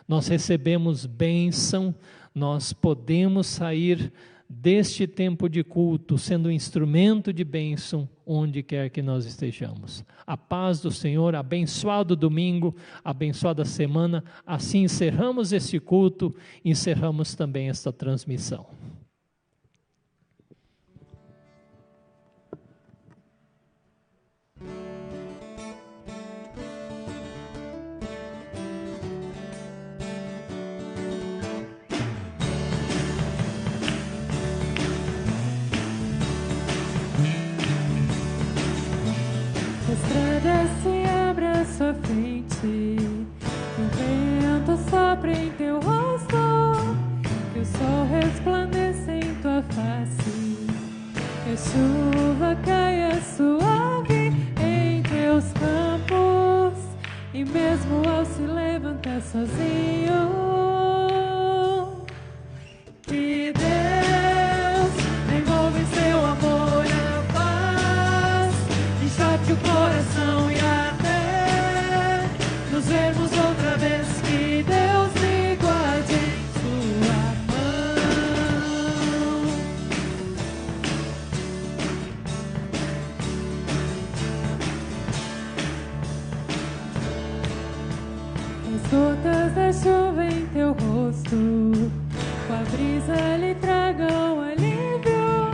Nós recebemos bênção, nós podemos sair deste tempo de culto, sendo um instrumento de bênção, onde quer que nós estejamos. A paz do Senhor, abençoado domingo, abençoada semana. Assim encerramos este culto, encerramos também esta transmissão. Se abre à sua frente, que o vento sopre em teu rosto, que o sol resplandeça em tua face, que a chuva caia suave em teus campos, e mesmo ao se levantar sozinho, que Deus envolve seu amor e a paz, enxote o coração e até nos vermos outra vez, que Deus me guarde em sua mão. As gotas da chuva em teu rosto, com a brisa lhe tragam alívio,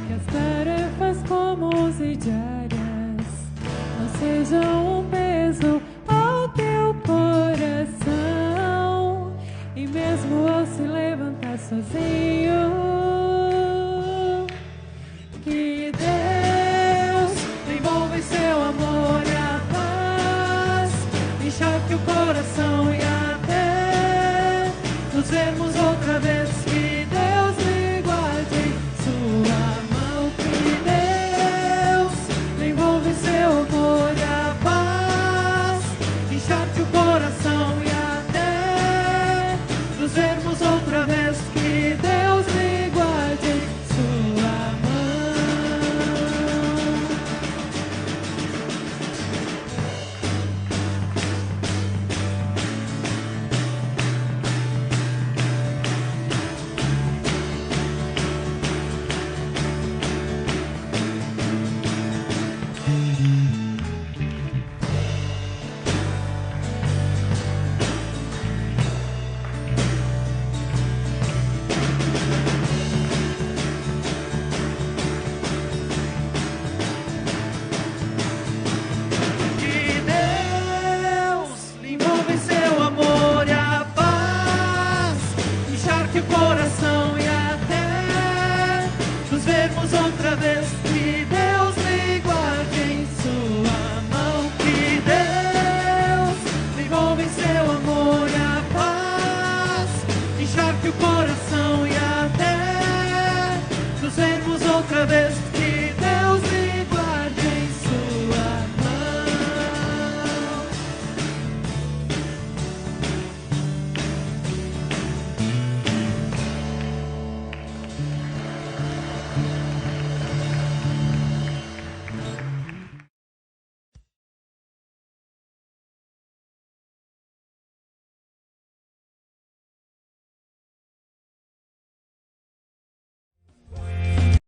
que as tarefas comuns e diárias não sejam um peso ao teu coração, e mesmo ao se levantar sozinho, que Deus